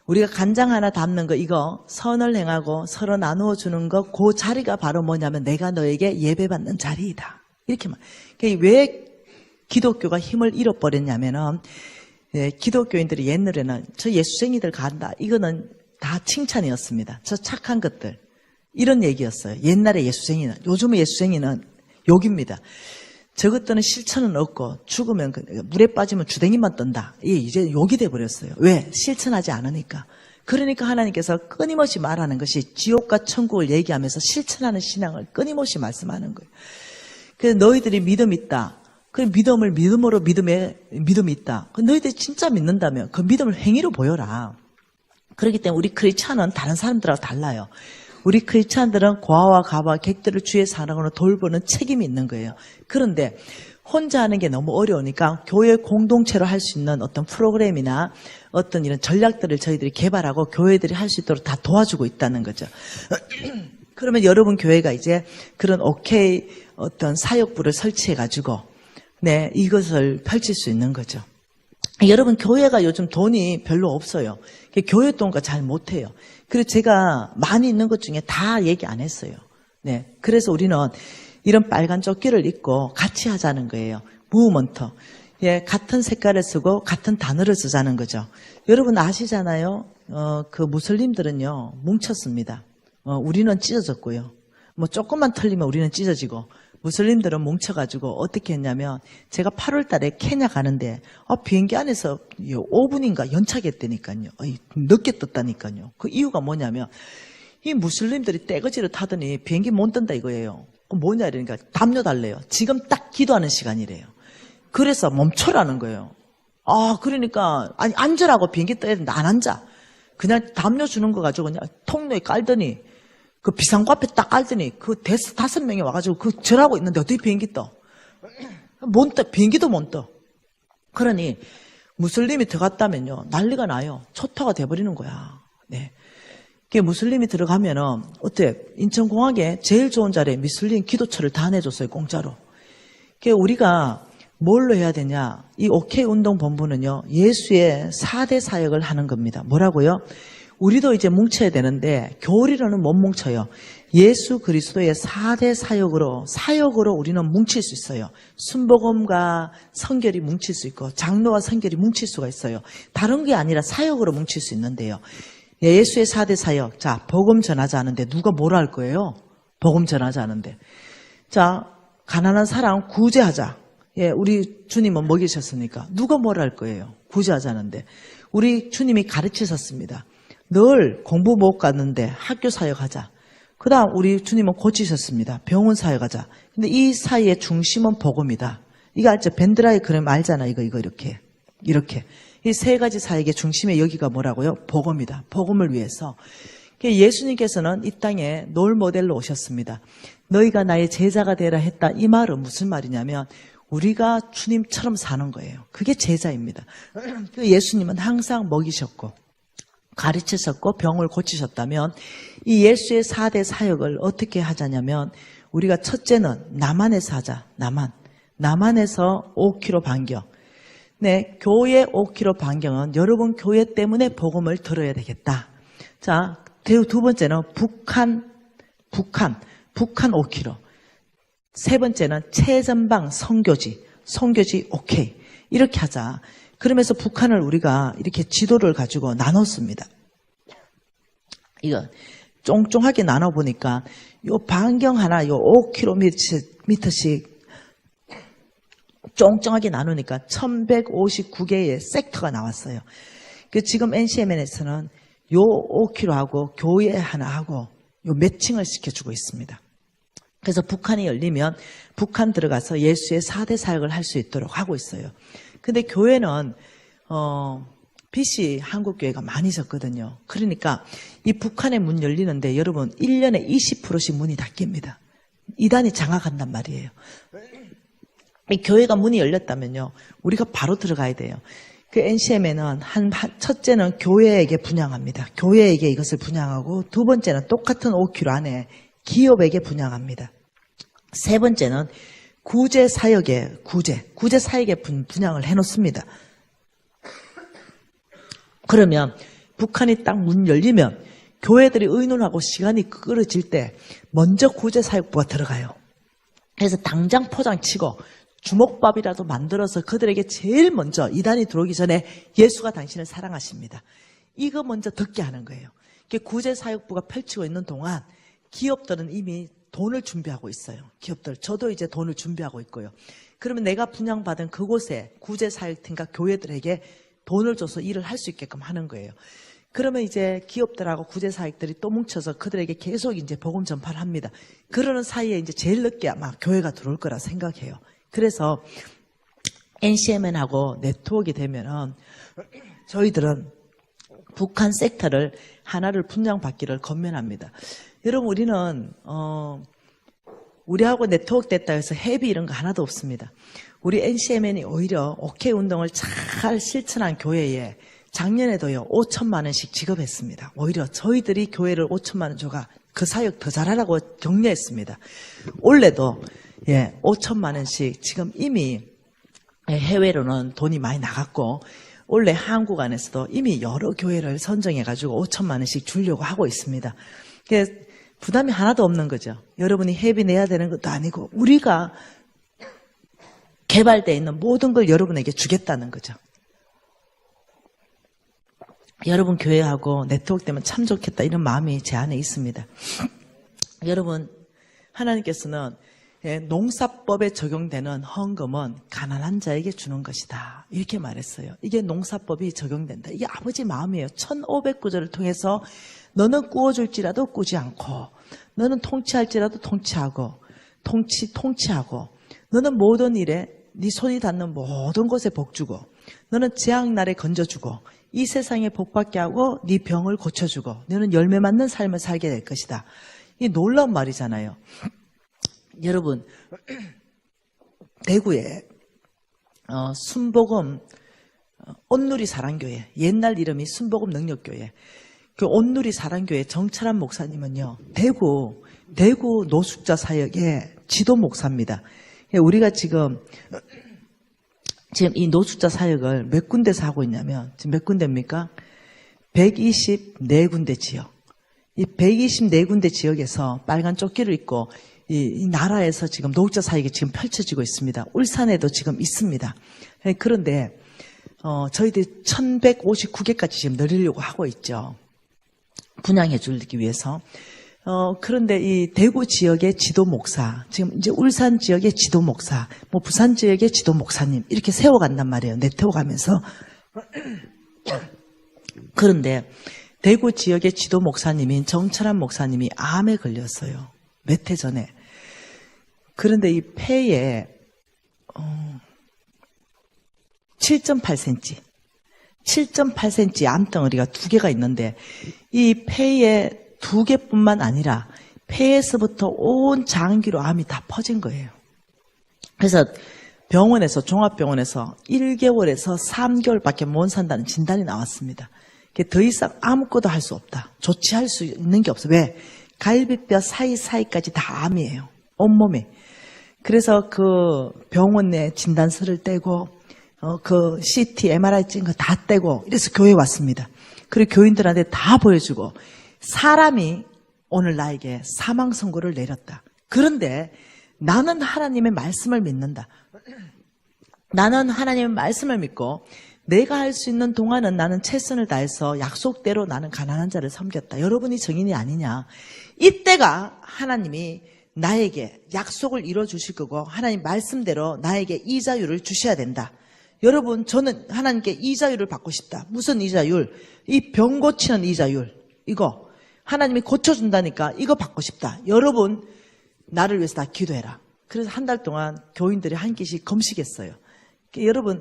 우리가 간장 하나 담는 거 이거 선을 행하고 서로 나누어 주는 거 그 자리가 바로 뭐냐면 내가 너에게 예배받는 자리이다. 이렇게만. 왜 기독교가 힘을 잃어버렸냐면은 기독교인들이 옛날에는 저 예수쟁이들 간다. 이거는 다 칭찬이었습니다. 저 착한 것들. 이런 얘기였어요. 옛날에 예수쟁이는, 요즘의 예수쟁이는 욕입니다. 저것들은 실천은 없고 죽으면 물에 빠지면 주댕이만 떤다. 이게 이제 욕이 돼버렸어요. 왜? 실천하지 않으니까. 그러니까 하나님께서 끊임없이 말하는 것이 지옥과 천국을 얘기하면서 실천하는 신앙을 끊임없이 말씀하는 거예요. 그래서 너희들이 믿음이 있다. 그 믿음을 믿음으로 믿음이 있다. 너희들이 진짜 믿는다면 그 믿음을 행위로 보여라. 그렇기 때문에 우리 크리스찬은 다른 사람들하고 달라요. 우리 크리스찬들은 고아와 가와 객들을 주의 사랑으로 돌보는 책임이 있는 거예요. 그런데 혼자 하는 게 너무 어려우니까 교회 공동체로 할 수 있는 어떤 프로그램이나 어떤 이런 전략들을 저희들이 개발하고 교회들이 할 수 있도록 다 도와주고 있다는 거죠. 그러면 여러분 교회가 이제 그런 OK 어떤 사역부를 설치해가지고 네, 이것을 펼칠 수 있는 거죠. 여러분 교회가 요즘 돈이 별로 없어요. 교회 돈과 잘 못해요. 그래서 제가 많이 있는 것 중에 다 얘기 안 했어요. 네, 그래서 우리는 이런 빨간 조끼를 입고 같이 하자는 거예요. 무브먼트. 예, 같은 색깔을 쓰고 같은 단어를 쓰자는 거죠. 여러분 아시잖아요. 그 무슬림들은요 뭉쳤습니다. 우리는 찢어졌고요. 뭐 조금만 틀리면 우리는 찢어지고. 무슬림들은 뭉쳐가지고 어떻게 했냐면 제가 8월 달에 케냐 가는데 비행기 안에서 5분인가 연착했다니까요. 늦게 떴다니까요. 그 이유가 뭐냐면 이 무슬림들이 떼거지를 타더니 비행기 못 뜬다 이거예요. 뭐냐 이러니까 담요 달래요. 지금 딱 기도하는 시간이래요. 그래서 멈춰라는 거예요. 그러니까 아니 앉으라고 비행기 떠야 된다. 안 앉아. 그냥 담요 주는 거 가지고 그냥 통로에 깔더니 그 비상구 앞에 딱 깔더니 그 5명이 와가지고 그 절하고 있는데 어떻게 비행기 떠? 못 떠. 비행기도 못 떠. 그러니 무슬림이 들어갔다면요 난리가 나요. 초토가 돼버리는 거야. 네. 무슬림이 들어가면은 어때? 인천공항에 제일 좋은 자리에 무슬림 기도처를 다 내줬어요. 공짜로. 우리가 뭘로 해야 되냐? 이 OK 운동본부는요 예수의 4대 사역을 하는 겁니다. 뭐라고요? 우리도 이제 뭉쳐야 되는데 교리로는 못 뭉쳐요. 예수 그리스도의 4대 사역으로 우리는 뭉칠 수 있어요. 순복음과 성결이 뭉칠 수 있고 장로와 성결이 뭉칠 수가 있어요. 다른 게 아니라 사역으로 뭉칠 수 있는데요. 예수의 4대 사역. 자, 복음 전하자 하는데 누가 뭐라 할 거예요? 복음 전하자 하는데. 자, 가난한 사람 구제하자. 예, 우리 주님은 먹이셨으니까 누가 뭐라 할 거예요? 구제하자는데. 우리 주님이 가르치셨습니다. 늘 공부 못 갔는데 학교 사역하자. 그 다음 우리 주님은 고치셨습니다. 병원 사역하자. 근데 이 사이의 중심은 복음이다. 이거 알죠? 밴드라이 그럼 알잖아. 이거 이렇게. 이 세 가지 사역의 중심에 여기가 뭐라고요? 복음이다. 복음을 위해서. 예수님께서는 이 땅에 롤 모델로 오셨습니다. 너희가 나의 제자가 되라 했다. 이 말은 무슨 말이냐면 우리가 주님처럼 사는 거예요. 그게 제자입니다. 예수님은 항상 먹이셨고 가르치셨고 병을 고치셨다면 이 예수의 4대 사역을 어떻게 하자냐면 우리가 첫째는 남한에서 하자. 남한에서 5km 반경. 네, 교회 5km 반경은 여러분 교회 때문에 복음을 들어야 되겠다. 자, 두 번째는 북한 5km. 세 번째는 최전방 선교지 오케이. 이렇게 하자. 그러면서 북한을 우리가 이렇게 지도를 가지고 나눴습니다. 이거 쫑쫑하게 나눠보니까 요 반경 하나 요 5km씩 쫑쫑하게 나누니까 1159개의 섹터가 나왔어요. 지금 NCMN에서는 요 5km하고 교회 하나 하고 요 매칭을 시켜주고 있습니다. 그래서 북한이 열리면 북한 들어가서 예수의 4대 사역을 할 수 있도록 하고 있어요. 근데 교회는 BC 한국교회가 많이 졌거든요. 그러니까 이 북한의 문 열리는데 여러분 1년에 20%씩 문이 닫힙니다. 이단이 장악한단 말이에요. 이 교회가 문이 열렸다면요 우리가 바로 들어가야 돼요. 그 NCM에는 첫째는 교회에게 분양합니다. 교회에게 이것을 분양하고 두 번째는 똑같은 5km 안에 기업에게 분양합니다. 세 번째는 구제 사역에 분양을 해놓습니다. 그러면 북한이 딱 문 열리면 교회들이 의논하고 시간이 끌어질 때 먼저 구제 사역부가 들어가요. 그래서 당장 포장치고 주먹밥이라도 만들어서 그들에게 제일 먼저 이단이 들어오기 전에 예수가 당신을 사랑하십니다. 이거 먼저 듣게 하는 거예요. 구제 사역부가 펼치고 있는 동안 기업들은 이미 돈을 준비하고 있어요. 기업들. 저도 이제 돈을 준비하고 있고요. 그러면 내가 분양받은 그곳에 구제사역팀과 교회들에게 돈을 줘서 일을 할 수 있게끔 하는 거예요. 그러면 이제 기업들하고 구제사역들이 또 뭉쳐서 그들에게 계속 이제 복음 전파를 합니다. 그러는 사이에 이제 제일 늦게 아마 교회가 들어올 거라 생각해요. 그래서 NCMN하고 네트워크가 되면은 저희들은 북한 섹터를 하나를 분양받기를 건면합니다. 여러분 우리는 우리하고 네트워크 됐다 해서 회비 이런 거 하나도 없습니다. 우리 NCMN이 오히려 OK 운동을 잘 실천한 교회에 작년에도요 5천만 원씩 지급했습니다. 오히려 저희들이 교회를 5천만 원 줘가 그 사역 더 잘하라고 격려했습니다. 올해도 5천만 원씩 지금 이미 해외로는 돈이 많이 나갔고 원래 한국 안에서도 이미 여러 교회를 선정해가지고 5천만 원씩 주려고 하고 있습니다. 그래서 부담이 하나도 없는 거죠. 여러분이 회비 내야 되는 것도 아니고 우리가 개발되어 있는 모든 걸 여러분에게 주겠다는 거죠. 여러분 교회하고 네트워크 되면 참 좋겠다 이런 마음이 제 안에 있습니다. 여러분 하나님께서는 농사법에 적용되는 헌금은 가난한 자에게 주는 것이다 이렇게 말했어요. 이게 농사법이 적용된다. 이게 아버지 마음이에요. 1500구절을 통해서 너는 꾸어줄지라도 꾸지 않고 너는 통치할지라도 통치하고 통치하고 너는 모든 일에 네 손이 닿는 모든 곳에 복 주고 너는 재앙날에 건져주고 이 세상에 복받게 하고 네 병을 고쳐주고 너는 열매 맺는 삶을 살게 될 것이다. 이 놀라운 말이잖아요. 여러분 대구에 순복음 온누리 사랑교회 옛날 이름이 순복음 능력교회 그 온누리 사랑교회 정철한 목사님은요 대구 노숙자 사역의 지도 목사입니다. 우리가 지금 이 노숙자 사역을 몇 군데서 하고 있냐면 지금 몇 군데입니까? 124군데 지역. 이 124군데 지역에서 빨간 조끼를 입고 이 나라에서 지금 노숙자 사역이 지금 펼쳐지고 있습니다. 울산에도 지금 있습니다. 그런데 저희들이 1159개까지 지금 늘리려고 하고 있죠. 분양해 주기 위해서. 그런데 이 대구 지역의 지도 목사, 지금 이제 울산 지역의 지도 목사, 뭐 부산 지역의 지도 목사님 이렇게 세워간단 말이에요. 네트워크 하면서. 그런데 대구 지역의 지도 목사님인 정철한 목사님이 암에 걸렸어요. 몇 해 전에. 그런데 이 폐에 7.8cm 암덩어리가 2개가 있는데 이 폐에 2개뿐만 아니라 폐에서부터 온 장기로 암이 다 퍼진 거예요. 그래서 병원에서 종합병원에서 1개월에서 3개월밖에 못 산다는 진단이 나왔습니다. 더 이상 아무것도 할 수 없다. 조치할 수 있는 게 없어. 왜? 갈비뼈 사이사이까지 다 암이에요. 온몸에. 그래서 그 병원 내 진단서를 떼고 그 CT, MRI 찍은 거 다 떼고 이래서 교회에 왔습니다. 그리고 교인들한테 다 보여주고 사람이 오늘 나에게 사망 선고를 내렸다. 그런데 나는 하나님의 말씀을 믿는다. 나는 하나님의 말씀을 믿고 내가 할 수 있는 동안은 나는 최선을 다해서 약속대로 나는 가난한 자를 섬겼다. 여러분이 증인이 아니냐. 이때가 하나님이 나에게 약속을 이뤄주실 거고 하나님 말씀대로 나에게 이자율을 주셔야 된다. 여러분 저는 하나님께 이자율을 받고 싶다. 무슨 이자율? 이 병 고치는 이자율. 이거 하나님이 고쳐준다니까 이거 받고 싶다. 여러분 나를 위해서 다 기도해라. 그래서 한 달 동안 교인들이 한 끼씩 금식했어요. 여러분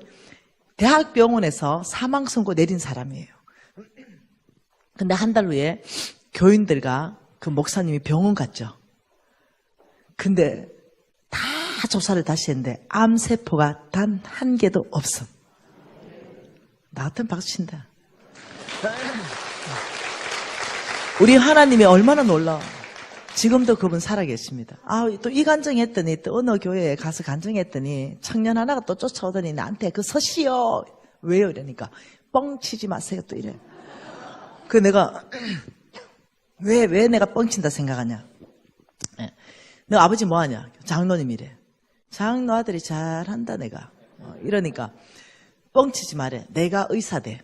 대학병원에서 사망 선고 내린 사람이에요. 근데 한 달 후에 교인들과 그 목사님이 병원 갔죠. 근데 다 조사를 다시 했는데 암세포가 단 한 개도 없음. 나 같으면 박수 친다. 우리 하나님이 얼마나 놀라워. 지금도 그분 살아계십니다. 또 이 간증했더니 또 어느 교회에 가서 간증했더니 청년 하나가 또 쫓아오더니 나한테 그 서시요. 왜요? 이러니까 뻥치지 마세요. 또 이래. 그 내가 왜 내가 뻥친다 생각하냐. 너 아버지 뭐하냐? 장로님이래. 장로 아들이 잘한다 내가. 이러니까 뻥치지 말해. 내가 의사대.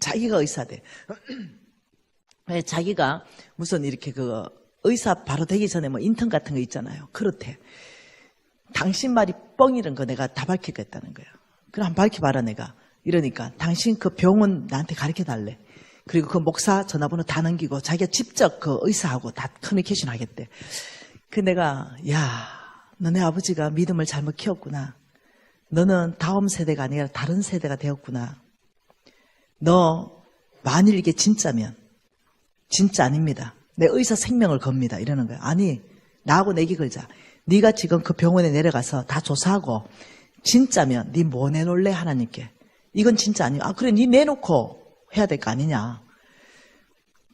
자기가 의사대. 자기가 무슨 이렇게 의사 바로 되기 전에 뭐 인턴 같은 거 있잖아요. 그렇대. 당신 말이 뻥이란 거 내가 다 밝히겠다는 거예요. 그럼 한번 밝혀봐라 내가. 이러니까 당신 그 병원 나한테 가르쳐달래. 그리고 그 목사 전화번호 다 넘기고 자기가 직접 그 의사하고 다 커뮤니케이션 하겠대. 그 내가 야 너네 아버지가 믿음을 잘못 키웠구나. 너는 다음 세대가 아니라 다른 세대가 되었구나. 너 만일 이게 진짜면 진짜 아닙니다. 내 의사 생명을 겁니다. 이러는 거야. 아니 나하고 내기 걸자. 네가 지금 그 병원에 내려가서 다 조사하고 진짜면 네 뭐 내놓을래 하나님께. 이건 진짜 아니야. 아 그래 네 내놓고 해야 될 거 아니냐.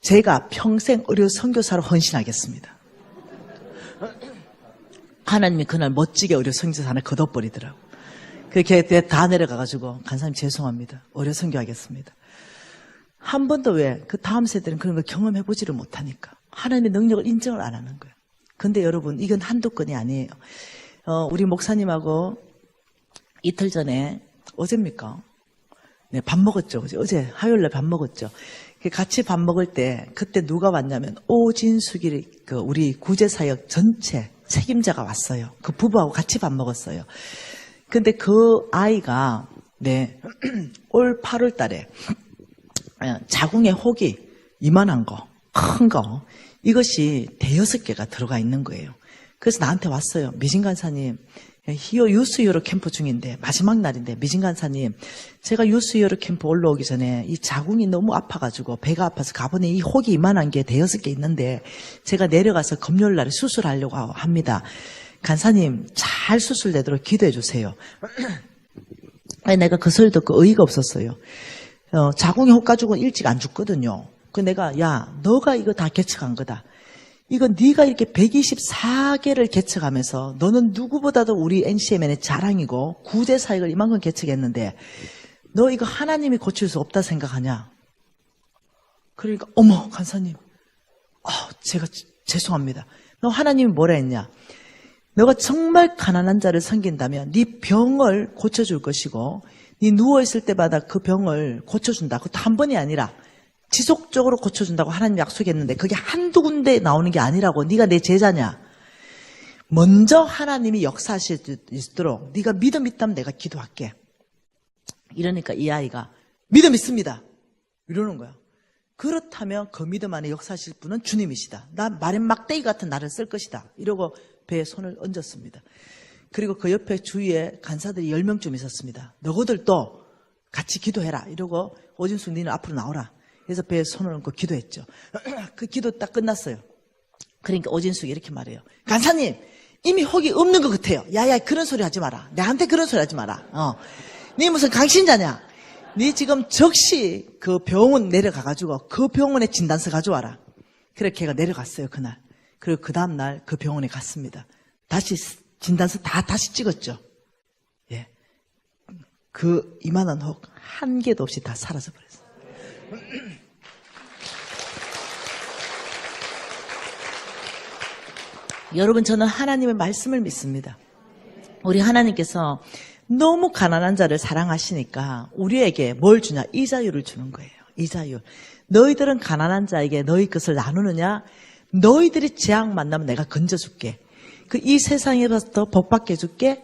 제가 평생 의료 선교사로 헌신하겠습니다. 하나님이 그날 멋지게 의료 선교사 하나 걷어버리더라고. 그렇게 다 내려가가지고 간사님 죄송합니다. 의료 선교하겠습니다. 한 번도 왜 그 다음 세대는 그런 걸 경험해보지를 못하니까 하나님의 능력을 인정을 안 하는 거예요. 근데 여러분 이건 한두 건이 아니에요. 우리 목사님하고 이틀 전에 어제입니까? 네, 밥 먹었죠. 어제 화요일날 밥 먹었죠. 같이 밥 먹을 때 그때 누가 왔냐면 오진숙이 그 우리 구제사역 전체 책임자가 왔어요. 그 부부하고 같이 밥 먹었어요. 근데 그 아이가 네, 올 8월 달에 자궁에 혹이 이만한 거, 큰 거 이것이 대여섯 개가 들어가 있는 거예요. 그래서 나한테 왔어요. 미진 간사님, 히어 유스 히어로 캠프 중인데 마지막 날인데 미진 간사님, 제가 유스 히어로 캠프 올라오기 전에 이 자궁이 너무 아파가지고 배가 아파서 가보니 이 혹이 이만한 게 대여섯 개 있는데 제가 내려가서 금요일 날에 수술하려고 합니다. 간사님 잘 수술되도록 기도해 주세요. 내가 그 소리 듣고 의의가 없었어요. 자궁의 혹 가지고는 일찍 안 죽거든요. 그 내가 야 너가 이거 다 개척한 거다. 이거 네가 이렇게 124개를 개척하면서 너는 누구보다도 우리 NCMN의 자랑이고 구제 사역을 이만큼 개척했는데 너 이거 하나님이 고칠 수 없다 생각하냐? 그러니까 어머 간사님, 제가 죄송합니다. 너 하나님이 뭐라 했냐? 너가 정말 가난한 자를 섬긴다면 네 병을 고쳐줄 것이고 네 누워있을 때마다 그 병을 고쳐준다. 그것도 한 번이 아니라 지속적으로 고쳐준다고 하나님 약속했는데 그게 한두 군데 나오는 게 아니라고. 네가 내 제자냐? 먼저 하나님이 역사하실 수 있도록 네가 믿음 있다면 내가 기도할게. 이러니까 이 아이가 믿음 있습니다. 이러는 거야. 그렇다면 그 믿음 안에 역사하실 분은 주님이시다. 나 마른 막대기 같은 나를 쓸 것이다. 이러고 배에 손을 얹었습니다. 그리고 그 옆에 주위에 간사들이 10명쯤 있었습니다. 너희들도 같이 기도해라. 이러고 오진숙 니는 앞으로 나오라. 그래서 배에 손을 얹고 기도했죠. 그 기도 딱 끝났어요. 그러니까 오진숙이 이렇게 말해요. 간사님 이미 혹이 없는 것 같아요. 야야 그런 소리 하지 마라. 내한테 그런 소리 하지 마라. 네 무슨 강신자냐. 네 지금 즉시 그 병원 내려가가지고 그 병원에 진단서 가져와라. 그렇게 걔가 내려갔어요 그날. 그리고 그 다음날 그 병원에 갔습니다. 다시 진단서 다시 찍었죠. 예, 그 이만한 혹 한 개도 없이 다 사라져 버렸어요. 여러분 저는 하나님의 말씀을 믿습니다. 우리 하나님께서 너무 가난한 자를 사랑하시니까 우리에게 뭘 주냐? 이자율을 주는 거예요. 이자율. 너희들은 가난한 자에게 너희 것을 나누느냐? 너희들이 재앙 만나면 내가 건져줄게. 이 세상에서 복받게 해줄게.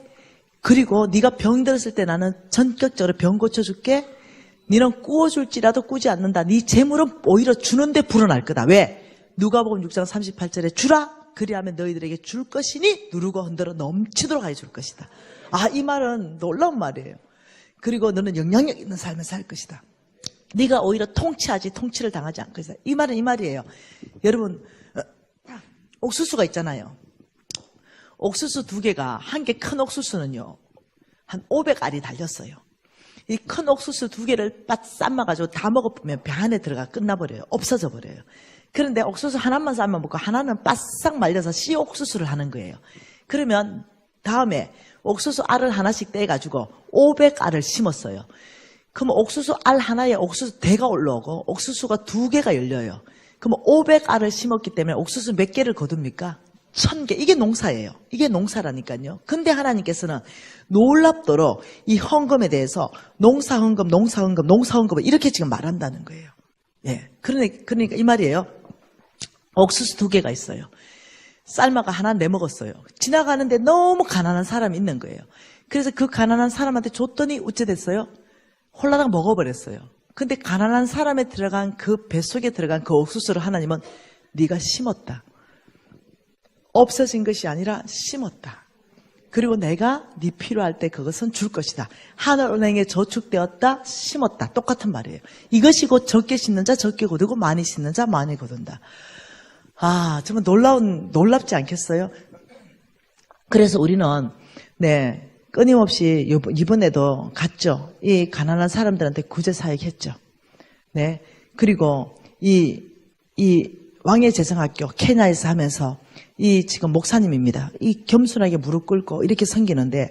그리고 네가 병 들었을 때 나는 전격적으로 병 고쳐줄게. 너는 꾸어줄지라도 꾸지 않는다. 네 재물은 오히려 주는데 불어날 거다. 왜? 누가복음 6장 38절에 주라. 그리하면 너희들에게 줄 것이니 누르고 흔들어 넘치도록 하여 줄 것이다. 이 말은 놀라운 말이에요. 그리고 너는 영향력 있는 삶을 살 것이다. 네가 오히려 통치하지 통치를 당하지 않을 것이다. 이 말은 이 말이에요. 여러분 옥수수가 있잖아요. 옥수수 2개가 한 개 큰 옥수수는요 한 500알이 달렸어요. 이 큰 옥수수 2개를 빡 삶아가지고 다 먹어보면 배 안에 들어가 끝나버려요. 없어져 버려요. 그런데 옥수수 하나만 삶아 먹고 하나는 바싹 말려서 씨 옥수수를 하는 거예요. 그러면 다음에 옥수수 알을 하나씩 떼가지고 500알을 심었어요. 그럼 옥수수 알 하나에 옥수수 대가 올라오고 옥수수가 2개가 열려요. 그럼 500알을 심었기 때문에 옥수수 몇 개를 거둡니까? 1000개. 이게 농사예요. 이게 농사라니까요. 근데 하나님께서는 놀랍도록 이 헌금에 대해서 농사헌금 이렇게 지금 말한다는 거예요. 예. 그러니까 이 말이에요. 옥수수 2개가 있어요. 삶아가 하나 내먹었어요. 지나가는데 너무 가난한 사람이 있는 거예요. 그래서 그 가난한 사람한테 줬더니 어째 됐어요? 홀라당 먹어버렸어요. 근데 가난한 사람에 들어간 그 뱃속에 들어간 그 옥수수를 하나님은 네가 심었다. 없어진 것이 아니라 심었다. 그리고 내가 네 필요할 때 그것은 줄 것이다. 하늘은행에 저축되었다. 심었다. 똑같은 말이에요. 이것이 곧 적게 심는 자 적게 거두고 많이 심는 자 많이 거둔다. 아, 정말 놀랍지 않겠어요? 그래서 우리는 끊임없이 이번에도 갔죠. 이 가난한 사람들한테 구제 사역했죠. 네. 그리고 이 왕의 재성학교 케냐에서 하면서 이 지금 목사님입니다. 이 겸손하게 무릎 꿇고 이렇게 섬기는데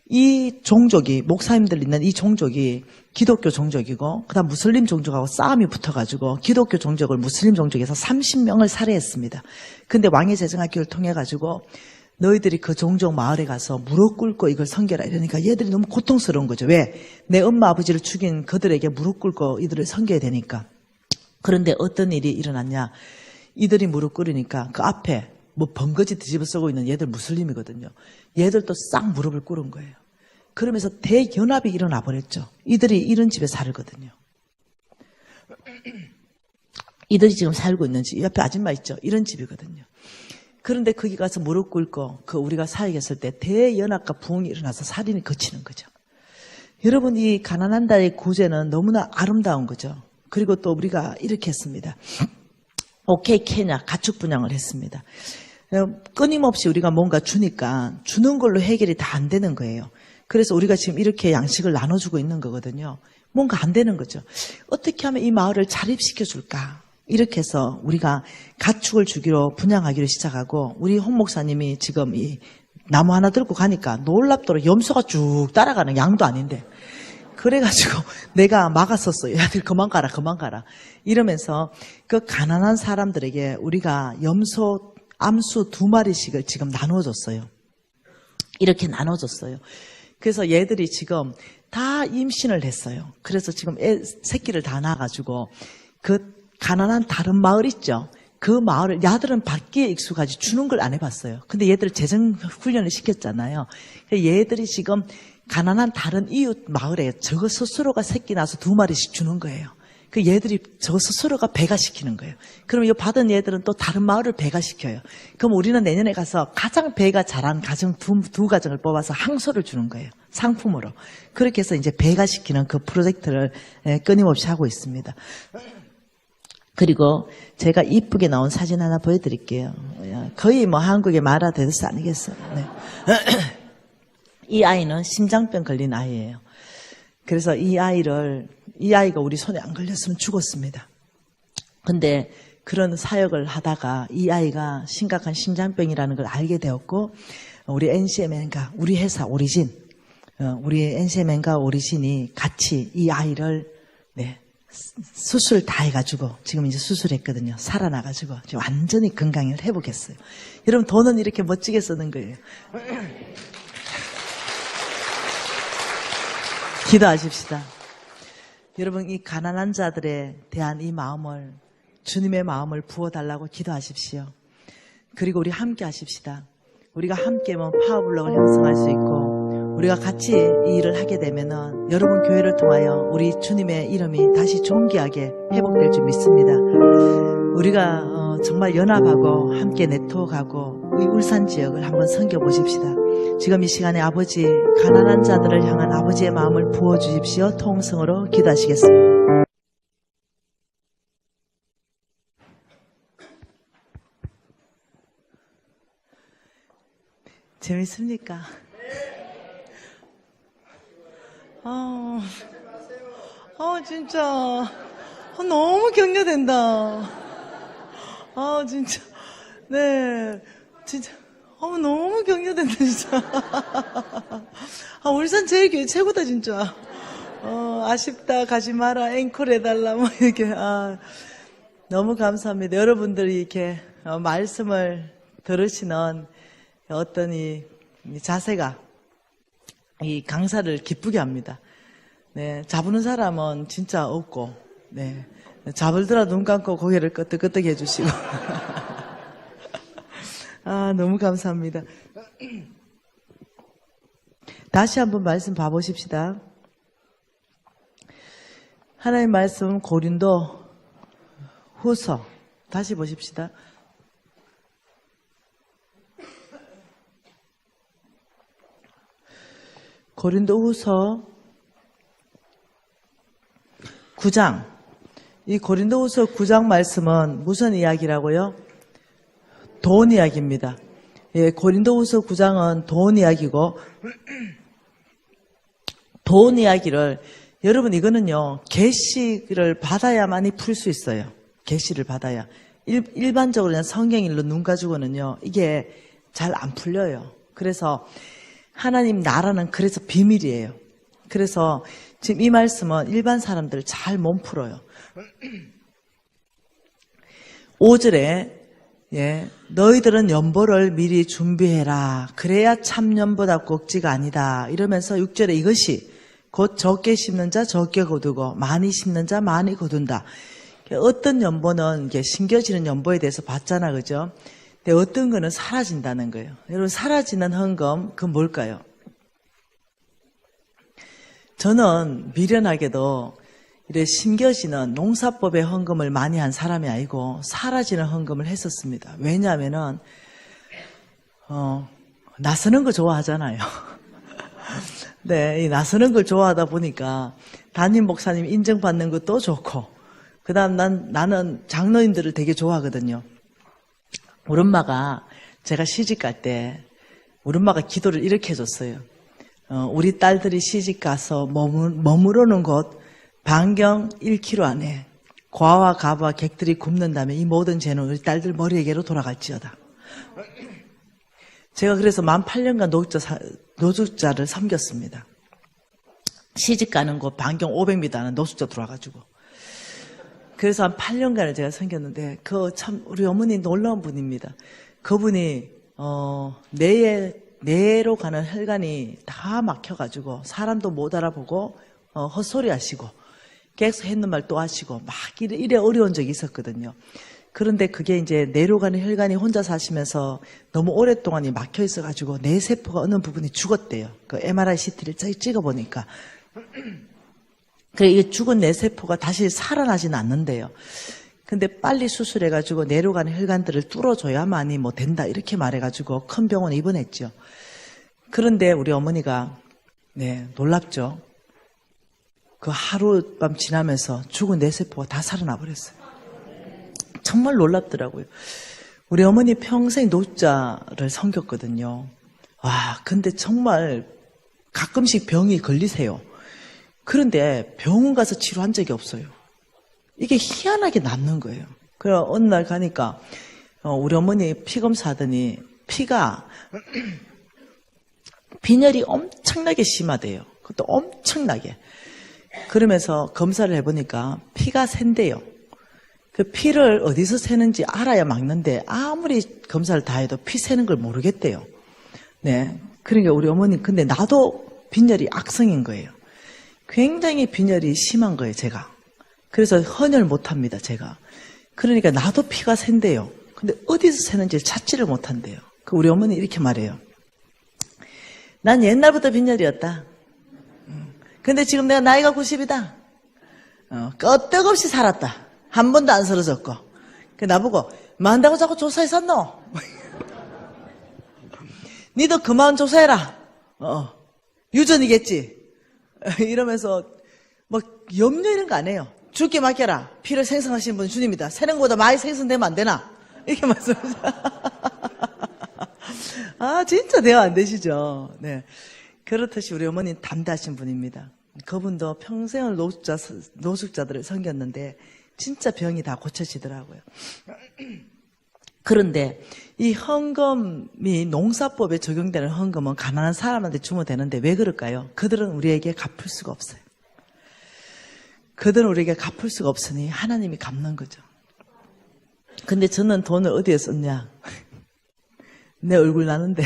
이 종족이 목사님들 있는 이 종족이 기독교 종족이고 그다음 무슬림 종족하고 싸움이 붙어가지고 기독교 종족을 무슬림 종족에서 30명을 살해했습니다. 근데 왕의 재성학교를 통해 가지고 너희들이 그 종족 마을에 가서 무릎 꿇고 이걸 섬겨라 이러니까 얘들이 너무 고통스러운 거죠. 왜? 내 엄마 아버지를 죽인 그들에게 무릎 꿇고 이들을 섬겨야 되니까. 그런데 어떤 일이 일어났냐? 이들이 무릎 꿇으니까 그 앞에 뭐 번거지 뒤집어 쓰고 있는 얘들 무슬림이거든요. 얘들도 싹 무릎을 꿇은 거예요. 그러면서 대연합이 일어나 버렸죠. 이들이 이런 집에 살거든요. 이들이 지금 살고 있는 집, 옆에 아줌마 있죠. 이런 집이거든요. 그런데 거기 가서 무릎 꿇고 우리가 사역했을 때 대연합과 부흥이 일어나서 살인이 거치는 거죠. 여러분, 이 가난한 자의 구제는 너무나 아름다운 거죠. 그리고 또 우리가 이렇게 했습니다. 오케이 케냐 가축 분양을 했습니다. 끊임없이 우리가 뭔가 주니까 주는 걸로 해결이 다 안 되는 거예요. 그래서 우리가 지금 이렇게 양식을 나눠주고 있는 거거든요. 뭔가 안 되는 거죠. 어떻게 하면 이 마을을 자립시켜 줄까? 이렇게 해서 우리가 가축을 주기로 분양하기로 시작하고 우리 홍 목사님이 지금 이 나무 하나 들고 가니까 놀랍도록 염소가 쭉 따라가는 양도 아닌데 그래가지고 내가 막았었어요. 야들 그만 가라 그만 가라 이러면서 그 가난한 사람들에게 우리가 염소 암수 2마리씩을 지금 나눠줬어요. 이렇게 나눠줬어요. 그래서 얘들이 지금 다 임신을 했어요. 그래서 지금 새끼를 다 낳아가지고 그 가난한 다른 마을 있죠. 그 마을을 야들은 받기에 익숙하지 주는 걸 안 해봤어요. 근데 얘들 재정 훈련을 시켰잖아요. 얘들이 지금 가난한 다른 이웃 마을에 저거 스스로가 새끼 낳아서 2마리씩 주는 거예요. 그 얘들이 저거 스스로가 배가시키는 거예요. 그럼 이 받은 얘들은 또 다른 마을을 배가시켜요. 그럼 우리는 내년에 가서 가장 배가 잘한 가정 두 가정을 뽑아서 항소를 주는 거예요. 상품으로. 그렇게 해서 이제 배가시키는 그 프로젝트를 끊임없이 하고 있습니다. 그리고 제가 이쁘게 나온 사진 하나 보여드릴게요. 거의 뭐 한국의 마라데스 아니겠어요. 네. 이 아이는 심장병 걸린 아이예요. 그래서 이 아이가 우리 손에 안 걸렸으면 죽었습니다. 근데 그런 사역을 하다가 이 아이가 심각한 심장병이라는 걸 알게 되었고 우리 NCMN과 우리 회사 오리진 우리 NCMN과 오리진이 같이 이 아이를 수술 다 해가지고 지금 이제 수술했거든요. 살아나가지고 지금 완전히 건강을 회복했어요. 여러분 돈은 이렇게 멋지게 쓰는 거예요. 기도하십시다. 여러분 이 가난한 자들에 대한 이 마음을 주님의 마음을 부어달라고 기도하십시오. 그리고 우리 함께 하십시다. 우리가 함께면 파워블럭을 형성할 수 있고 우리가 같이 이 일을 하게 되면은 여러분 교회를 통하여 우리 주님의 이름이 다시 존귀하게 회복될 줄 믿습니다. 우리가 정말 연합하고 함께 네트워크하고 우리 울산 지역을 한번 섬겨보십시다. 지금 이 시간에 아버지 가난한 자들을 향한 아버지의 마음을 부어주십시오. 통성으로 기도하시겠습니다. 재밌습니까? 진짜 너무 격려된다. 진짜 네 진짜 너무 격려된다 진짜. 울산 제일교회 최고다 진짜. 아쉽다 가지 마라 앵콜 해달라 뭐 이렇게 너무 감사합니다. 여러분들이 이렇게 말씀을 들으시는 어떤 이 자세가 이 강사를 기쁘게 합니다. 네, 잡는 사람은 진짜 없고, 네, 잡을더라 눈 감고 고개를 끄덕끄덕 해주시고. 아, 너무 감사합니다. 다시 한번 말씀 봐보십시다. 하나님 말씀 고린도 후서 다시 보십시다. 고린도 후서 9장. 이 고린도 후서 9장 말씀은 무슨 이야기라고요? 돈 이야기입니다. 예, 고린도 후서 9장은 돈 이야기고, 돈 이야기를, 여러분 이거는요, 계시를 받아야만이 풀 수 있어요. 계시를 받아야. 일반적으로 그냥 성경일로 눈 가지고는요, 이게 잘 안 풀려요. 그래서 하나님 나라는 그래서 비밀이에요. 그래서 지금 이 말씀은 일반 사람들 잘 못 풀어요. 5절에 예, 너희들은 연보를 미리 준비해라. 그래야 참연보다 꼭지가 아니다. 이러면서 6절에 이것이 곧 적게 심는 자 적게 거두고 많이 심는 자 많이 거둔다. 어떤 연보는 이게 심겨지는 연보에 대해서 봤잖아, 그죠? 근데 어떤 거는 사라진다는 거예요. 여러분 사라지는 헌금 그건 뭘까요? 저는 미련하게도 이래 심겨지는 농사법의 헌금을 많이 한 사람이 아니고 사라지는 헌금을 했었습니다. 왜냐하면은 나서는 거 좋아하잖아요. 네, 이 나서는 걸 좋아하다 보니까 담임 목사님 인정받는 것도 좋고, 그다음 나는 장로님들을 되게 좋아하거든요. 우리 엄마가 제가 시집 갈 때 우리 엄마가 기도를 이렇게 해줬어요. 우리 딸들이 시집 가서 머무르는 곳 반경 1km 안에 과와 가와 객들이 굶는다면 이 모든 죄는 우리 딸들 머리에게로 돌아갈지어다. 제가 그래서 만 8년간 노숙자를 섬겼습니다. 시집 가는 곳 반경 500m 안에 노숙자 들어와가지고. 그래서 한 8년간을 제가 섬겼는데 우리 어머니 놀라운 분입니다. 그분이 뇌로 가는 혈관이 다 막혀가지고 사람도 못 알아보고 헛소리 하시고 계속 했는 말 또 하시고 막 이래 어려운 적이 있었거든요. 그런데 그게 이제 뇌로 가는 혈관이 혼자 사시면서 너무 오랫동안 막혀 있어가지고 뇌 세포가 어느 부분이 죽었대요. 그 MRI CT를 찍어보니까. 그래, 이게 죽은 뇌 세포가 다시 살아나지는 않는데요. 근데 빨리 수술해가지고 뇌로 가는 혈관들을 뚫어줘야만이 뭐 된다 이렇게 말해가지고 큰 병원에 입원했죠. 그런데 우리 어머니가 네 놀랍죠. 그 하룻밤 지나면서 죽은 뇌세포가 다 살아나 버렸어요. 정말 놀랍더라고요. 우리 어머니 평생 노숙자를 섬겼거든요. 와, 근데 정말 가끔씩 병이 걸리세요. 그런데 병원 가서 치료한 적이 없어요. 이게 희한하게 낫는 거예요. 그래서 어느 날 가니까 우리 어머니 피 검사하더니 피가 빈혈이 엄청나게 심하대요. 그것도 엄청나게. 그러면서 검사를 해보니까 피가 샌대요. 그 피를 어디서 새는지 알아야 막는데 아무리 검사를 다 해도 피 새는 걸 모르겠대요. 네. 그러니까 우리 어머니 근데 나도 빈혈이 악성인 거예요. 굉장히 빈혈이 심한 거예요, 제가. 그래서 헌혈 못합니다, 제가. 그러니까 나도 피가 샌대요. 근데 어디서 새는지 찾지를 못한대요. 그 우리 어머니 이렇게 말해요. 난 옛날부터 빈혈이었다. 근데 지금 내가 나이가 90이다. 끄떡없이 살았다. 한 번도 안 쓰러졌고. 그 나보고 뭐 한다고 자꾸 조사했었노? 니도 그만 조사해라. 유전이겠지. 이러면서 뭐 염려 이런 거 안 해요. 죽게 맡겨라. 피를 생성하시는 분 주님이다. 새는 것보다 많이 생성되면 안 되나? 이렇게 말씀하세요. 아, 진짜 대화 안 되시죠? 네. 그렇듯이 우리 어머니는 담대하신 분입니다. 그분도 평생을 노숙자들을 섬겼는데 진짜 병이 다 고쳐지더라고요. 그런데 이 헌금이 농사법에 적용되는 헌금은 가난한 사람한테 주면 되는데 왜 그럴까요? 그들은 우리에게 갚을 수가 없어요. 그들은 우리에게 갚을 수가 없으니 하나님이 갚는 거죠. 근데 저는 돈을 어디에 썼냐? 내 얼굴 나는데.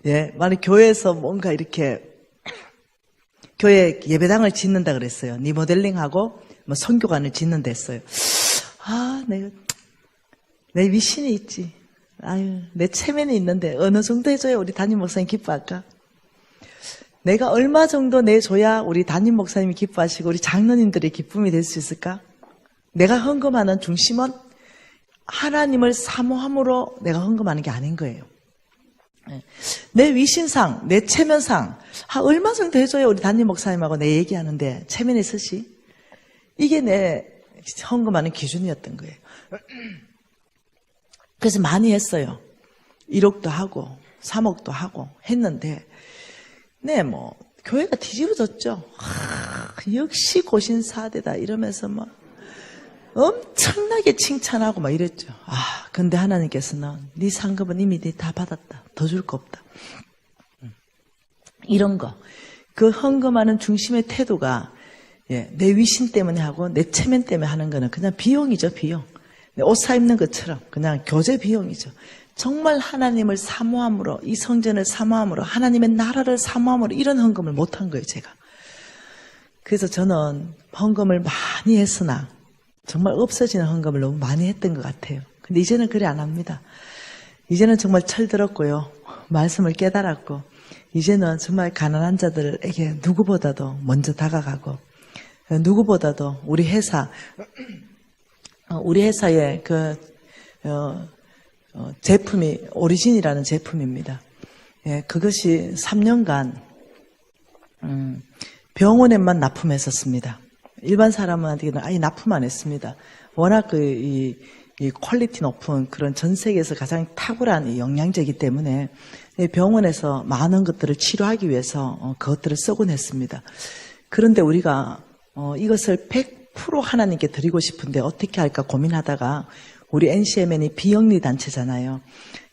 예, 만약 교회에서 뭔가 이렇게 교회 예배당을 짓는다 그랬어요. 리모델링하고 뭐 선교관을 짓는 데 했어요. 내 위신이 있지. 아유, 내 체면이 있는데 어느 정도 해줘야 우리 담임 목사님 기뻐할까? 내가 얼마 정도 내줘야 우리 담임 목사님이 기뻐하시고 우리 장로님들의 기쁨이 될 수 있을까? 내가 헌금하는 중심은 하나님을 사모함으로 내가 헌금하는 게 아닌 거예요. 내 위신상, 내 체면상 얼마 정도 해줘야 우리 담임 목사님하고 내 얘기하는데 체면이 있으시? 이게 내 헌금하는 기준이었던 거예요. 그래서 많이 했어요. 1억도 하고 3억도 하고 했는데 뭐 교회가 뒤집어졌죠. 역시 고신사대다 이러면서 막 엄청나게 칭찬하고 막 이랬죠. 근데 하나님께서는 네 상급은 이미 다 받았다. 더 줄 거 없다. 이런 거. 그 헌금하는 중심의 태도가 내 위신 때문에 하고 내 체면 때문에 하는 거는 그냥 비용이죠, 비용. 옷 사입는 것처럼 그냥 교제 비용이죠. 정말 하나님을 사모함으로, 이 성전을 사모함으로, 하나님의 나라를 사모함으로 이런 헌금을 못한 거예요, 제가. 그래서 저는 헌금을 많이 했으나 정말 없어지는 헌금을 너무 많이 했던 것 같아요. 근데 이제는 그래 안 합니다. 이제는 정말 철들었고요. 말씀을 깨달았고 이제는 정말 가난한 자들에게 누구보다도 먼저 다가가고 누구보다도 우리 회사의 제품이 오리진이라는 제품입니다. 그것이 3년간 병원에만 납품했었습니다. 일반 사람한테는 아예 납품 안 했습니다. 워낙 이 퀄리티 높은 그런 전 세계에서 가장 탁월한 영양제이기 때문에 병원에서 많은 것들을 치료하기 위해서 그것들을 쓰곤 했습니다. 그런데 우리가 이것을 100% 하나님께 드리고 싶은데 어떻게 할까 고민하다가 우리 NCMN이 비영리 단체잖아요.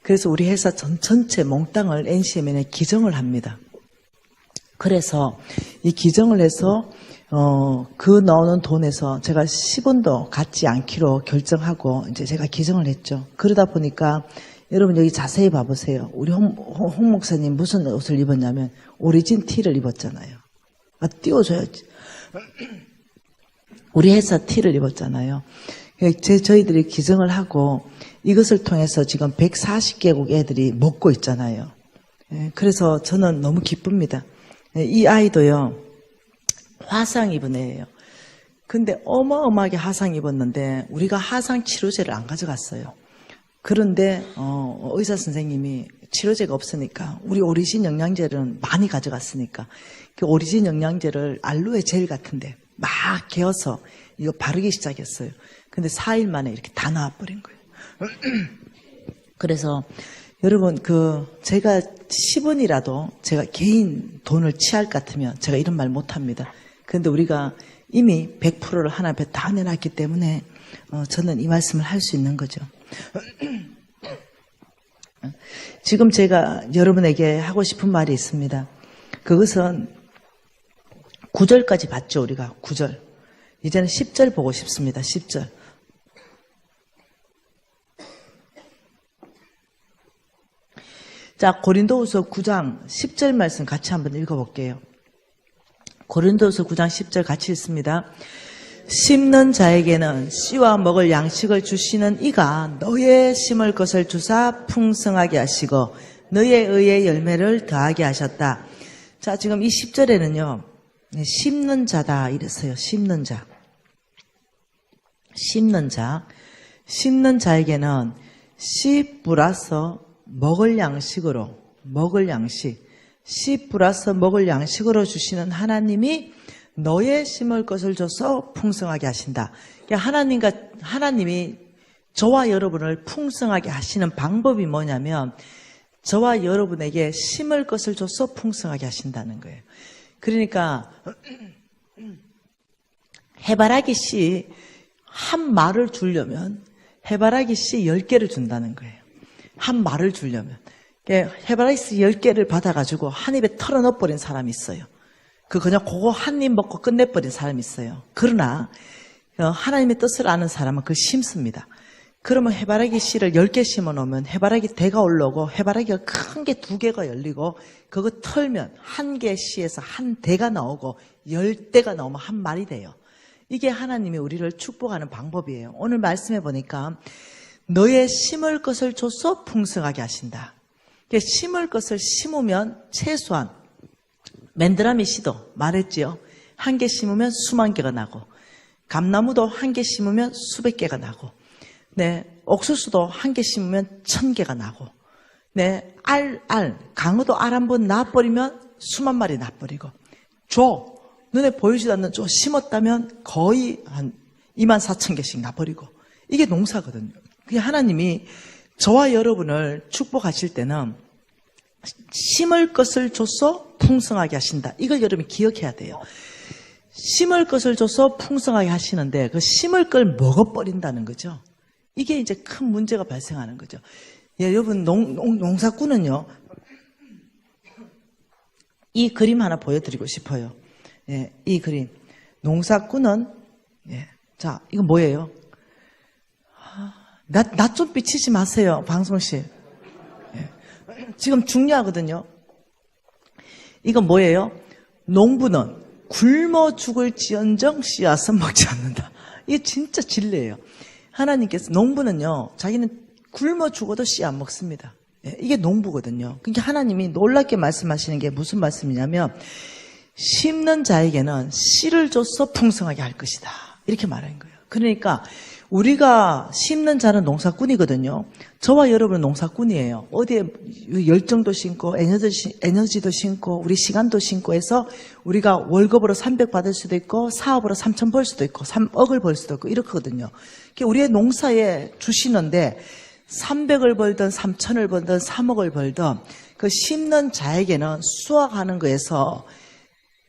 그래서 우리 회사 전체 몽땅을 NCMN에 기증을 합니다. 그래서 이 기증을 해서 그 나오는 돈에서 제가 10원도 갖지 않기로 결정하고 이제 제가 기증을 했죠. 그러다 보니까 여러분 여기 자세히 봐보세요. 우리 홍 목사님 무슨 옷을 입었냐면 오리진 티를 입었잖아요. 띄워줘야지. 우리 회사 티를 입었잖아요. 저희들이 기증을 하고 이것을 통해서 지금 140개국 애들이 먹고 있잖아요. 그래서 저는 너무 기쁩니다. 이 아이도요. 화상 입은 애예요. 근데 어마어마하게 화상 입었는데 우리가 화상 치료제를 안 가져갔어요. 그런데 의사 선생님이 치료제가 없으니까 우리 오리진 영양제를 많이 가져갔으니까 그 오리진 영양제를 알로에 젤 같은데 막 개어서 이거 바르기 시작했어요. 근데 4일 만에 이렇게 다 나와버린 거예요. 그래서 여러분 제가 10원이라도 제가 개인 돈을 취할 것 같으면 제가 이런 말 못합니다. 그런데 우리가 이미 100%를 하나 앞에 다 내놨기 때문에 저는 이 말씀을 할 수 있는 거죠. 지금 제가 여러분에게 하고 싶은 말이 있습니다. 그것은 9절까지 봤죠, 우리가. 9절. 이제는 10절 보고 싶습니다. 10절. 자, 고린도후서 9장 10절 말씀 같이 한번 읽어볼게요. 고린도후서 9장 10절 같이 읽습니다. 심는 자에게는 씨와 먹을 양식을 주시는 이가 너의 심을 것을 주사 풍성하게 하시고 너의 의의 열매를 더하게 하셨다. 자, 지금 이 10절에는요. 심는 자다 이랬어요. 심는 자. 심는 자. 심는 자에게는 씨 플러스 먹을 양식으로 씨 플러스 먹을 양식으로 주시는 하나님이 너의 심을 것을 줘서 풍성하게 하신다. 그러니까 하나님이 저와 여러분을 풍성하게 하시는 방법이 뭐냐면 저와 여러분에게 심을 것을 줘서 풍성하게 하신다는 거예요. 그러니까 해바라기 씨 한 말을 주려면 해바라기 씨 10개를 준다는 거예요. 한 말을 주려면. 해바라기 씨 10개를 받아가지고 한 입에 털어넣어버린 사람이 있어요. 그냥 그거 한 입 먹고 끝내버린 사람이 있어요. 그러나 하나님의 뜻을 아는 사람은 그걸 심습니다. 그러면 해바라기 씨를 10개 심어놓으면 해바라기 대가 올라오고 해바라기가 큰 게 2개가 열리고 그거 털면 한 개 씨에서 한 대가 나오고 10대가 나오면 한 말이 돼요. 이게 하나님이 우리를 축복하는 방법이에요. 오늘 말씀해 보니까 너의 심을 것을 줘서 풍성하게 하신다. 심을 것을 심으면 최소한 맨드라미 씨도 말했지요. 한 개 심으면 수만 개가 나고, 감나무도 한 개 심으면 수백 개가 나고, 옥수수도 한 개 심으면 1000개가 나고, 강어도 알 한 번 낳아버리면 수만 마리 낳아버리고, 눈에 보이지도 않는 심었다면 거의 한 24,000개씩 낳아버리고, 이게 농사거든요. 그게 하나님이 저와 여러분을 축복하실 때는 심을 것을 줘서 풍성하게 하신다. 이걸 여러분이 기억해야 돼요. 심을 것을 줘서 풍성하게 하시는데 그 심을 걸 먹어버린다는 거죠. 이게 이제 큰 문제가 발생하는 거죠. 여러분 농사꾼은요. 이 그림 하나 보여드리고 싶어요. 이 그림. 농사꾼은 자, 이거 뭐예요? 나 좀 비치지 마세요, 방송실. 지금 중요하거든요. 이건 뭐예요? 농부는 굶어 죽을지언정 씨앗은 먹지 않는다. 이게 진짜 진리예요. 하나님께서 농부는요, 자기는 굶어 죽어도 씨앗 먹습니다. 이게 농부거든요. 그러니까 하나님이 놀랍게 말씀하시는 게 무슨 말씀이냐면 심는 자에게는 씨를 줘서 풍성하게 할 것이다. 이렇게 말하는 거예요. 그러니까 우리가 심는 자는 농사꾼이거든요. 저와 여러분은 농사꾼이에요. 어디에 열정도 심고 에너지도 심고 우리 시간도 심고 해서 우리가 월급으로 300 받을 수도 있고 사업으로 3,000 벌 수도 있고 3억을 벌 수도 있고 이렇거든요. 우리의 농사에 주시는데 300을 벌든 3,000을 벌든 3억을 벌든 그 심는 자에게는 수확하는 거에서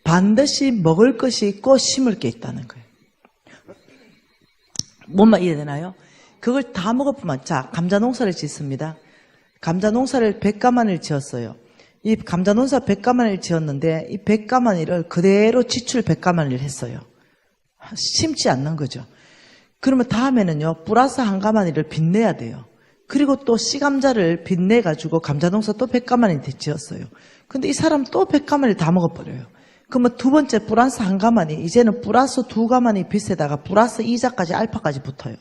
반드시 먹을 것이 있고 심을 게 있다는 거예요. 뭔 이해되나요? 그걸 다 먹어보면, 자, 감자 농사를 짓습니다. 감자 농사를 100가마니를 지었어요. 이 감자 농사 100가마니를 지었는데 이 100가마니를 그대로 지출 100가마니를 했어요. 심지 않는 거죠. 그러면 다음에는요, 플러스 1가마니를 빚내야 돼요. 그리고 또 씨감자를 빚내가지고 감자 농사 또 100가마니 지었어요. 근데 이 사람 또 100가마니를 다 먹어버려요. 그러면 두 번째 플러스 1가마니, 이제는 플러스 2가마니 빚에다가 플러스 이자까지 알파까지 붙어요.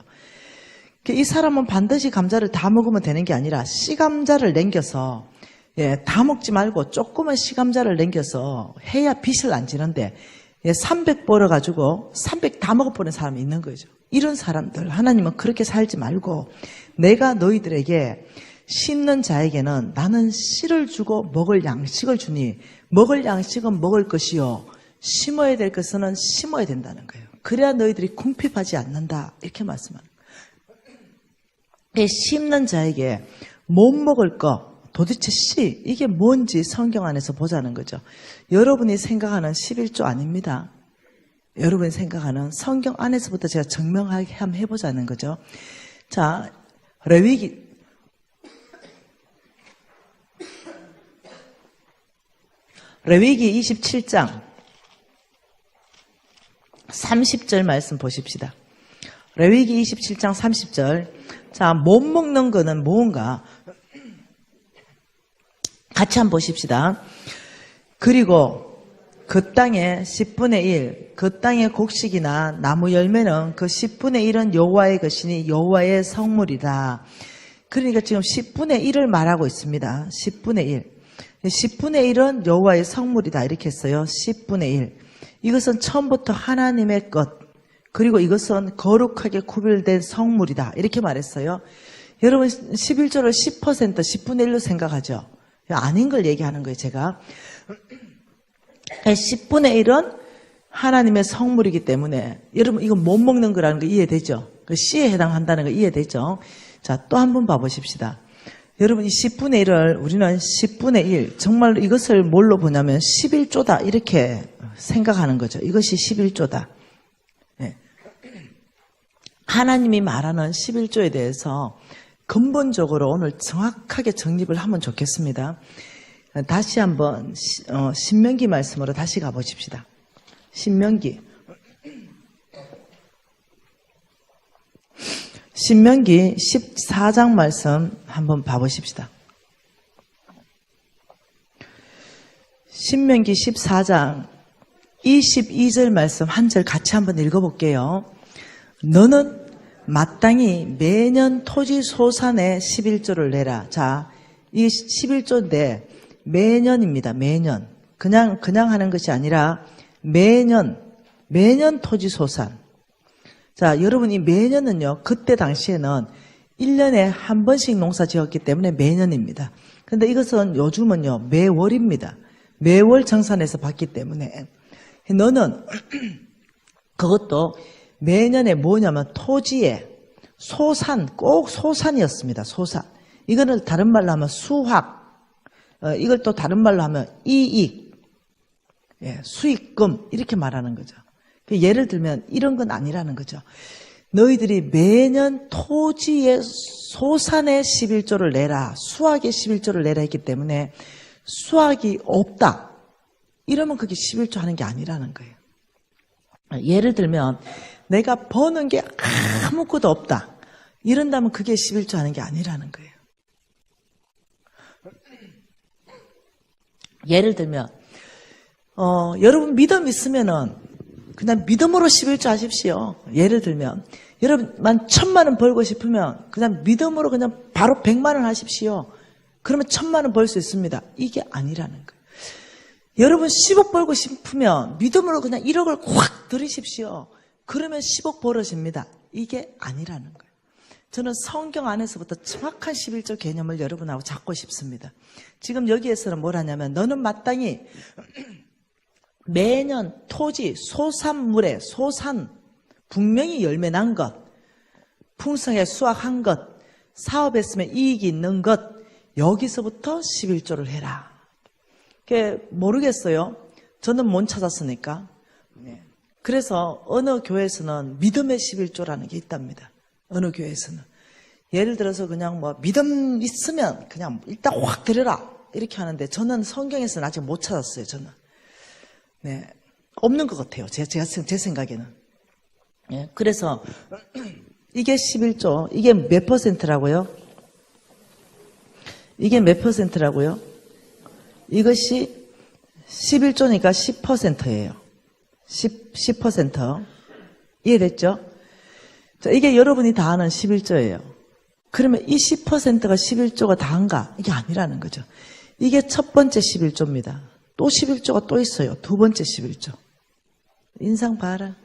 이 사람은 반드시 감자를 다 먹으면 되는 게 아니라 씨감자를 남겨서 다 먹지 말고 조그만 씨감자를 남겨서 해야 빚을 안 지는데 300 벌어가지고 300 다 먹어버리는 사람이 있는 거죠. 이런 사람들 하나님은 그렇게 살지 말고 내가 너희들에게 심는 자에게는 나는 씨를 주고 먹을 양식을 주니 먹을 양식은 먹을 것이요 심어야 될 것은 심어야 된다는 거예요. 그래야 너희들이 궁핍하지 않는다 이렇게 말씀하는 거예요. 심는 자에게 못 먹을 거 도대체 씨 이게 뭔지 성경 안에서 보자는 거죠. 여러분이 생각하는 11조 아닙니다. 여러분이 생각하는 성경 안에서부터 제가 증명하게 한번 해보자는 거죠. 자, 레위기 27장 30절 말씀 보십시다. 레위기 27장 30절. 자, 못 먹는 거는 뭔가? 같이 한번 보십시다. 그리고 그 땅의 10분의 1, 그 땅의 곡식이나 나무 열매는 그 10분의 1은 여호와의 것이니 여호와의 성물이다. 그러니까 지금 10분의 1을 말하고 있습니다. 10분의 1. 10분의 1은 여호와의 성물이다 이렇게 했어요. 10분의 1. 이것은 처음부터 하나님의 것 그리고 이것은 거룩하게 구별된 성물이다 이렇게 말했어요. 여러분 11조를 10% 10분의 1로 생각하죠. 아닌 걸 얘기하는 거예요. 제가 10분의 1은 하나님의 성물이기 때문에 여러분 이거 못 먹는 거라는 거 이해되죠? 씨에 해당한다는 거 이해되죠? 자, 또 한 번 봐보십시다. 여러분 이 10분의 1을 우리는 10분의 1 정말 이것을 뭘로 보냐면 11조다 이렇게 생각하는 거죠. 이것이 11조다. 네. 하나님이 말하는 11조에 대해서 근본적으로 오늘 정확하게 정립을 하면 좋겠습니다. 다시 한번 신명기 말씀으로 다시 가보십시다. 신명기 14장 말씀 한번 봐보십시다. 신명기 14장 22절 말씀 한 절 같이 한번 읽어볼게요. 너는 마땅히 매년 토지 소산의 11조를 내라. 자, 이 11조인데 매년입니다. 매년. 그냥 하는 것이 아니라 매년 토지 소산. 자, 여러분 이 매년은요, 그때 당시에는 1년에 한 번씩 농사 지었기 때문에 매년입니다. 근데 이것은 요즘은요, 매월입니다. 매월 정산해서 받기 때문에 너는 그것도 매년에 뭐냐면 토지에 소산, 꼭 소산이었습니다. 소산. 이거는 다른 말로 하면 수확, 이걸 또 다른 말로 하면 이익, 수익금 이렇게 말하는 거죠. 예를 들면 이런 건 아니라는 거죠. 너희들이 매년 토지의 소산의 11조를 내라, 수확의 11조를 내라 했기 때문에 수확이 없다. 이러면 그게 11조 하는 게 아니라는 거예요. 예를 들면 내가 버는 게 아무것도 없다. 이런다면 그게 11조 하는 게 아니라는 거예요. 예를 들면 여러분 믿음 있으면은 그냥 믿음으로 11조 하십시오. 예를 들면 여러분만 1,000만 원 벌고 싶으면 그냥 믿음으로 그냥 바로 100만 원 하십시오. 그러면 1,000만 원 벌 수 있습니다. 이게 아니라는 거예요. 여러분 10억 벌고 싶으면 믿음으로 그냥 1억을 확 들이십시오. 그러면 10억 벌어집니다. 이게 아니라는 거예요. 저는 성경 안에서부터 정확한 11조 개념을 여러분하고 잡고 싶습니다. 지금 여기에서는 뭘 하냐면 너는 마땅히 매년 토지, 소산물에 소산, 분명히 열매 난 것, 풍성하게 수확한 것, 사업했으면 이익이 있는 것, 여기서부터 11조를 해라. 모르겠어요. 저는 못 찾았으니까. 그래서 어느 교회에서는 믿음의 11조라는 게 있답니다. 어느 교회에서는. 예를 들어서 그냥 뭐 믿음 있으면 그냥 일단 확 드려라. 이렇게 하는데 저는 성경에서는 아직 못 찾았어요. 저는. 네. 없는 것 같아요. 제 생각에는. 그래서 이게 11조. 이게 몇 퍼센트라고요? 이게 몇 퍼센트라고요? 이것이 11조니까 10%예요. 10%. 이해됐죠? 자, 이게 여러분이 다 아는 11조예요. 그러면 이 10%가 11조가 다인가? 이게 아니라는 거죠. 이게 첫 번째 11조입니다. 또 11조가 또 있어요. 두 번째 11조. 인상 봐라.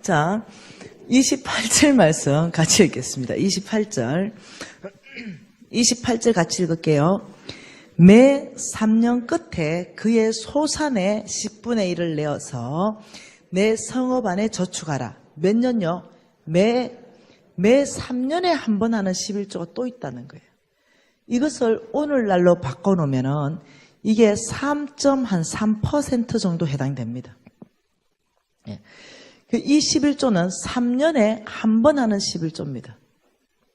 자, 28절 말씀 같이 읽겠습니다. 28절 같이 읽을게요. 매 3년 끝에 그의 소산의 10분의 1을 내어서 내 성읍 안에 저축하라. 몇 년요? 매 3년에 한 번 하는 11조가 또 있다는 거예요. 이것을 오늘날로 바꿔놓으면은 이게 3.3% 정도 해당됩니다. 이 11조는 3년에 한 번 하는 11조입니다.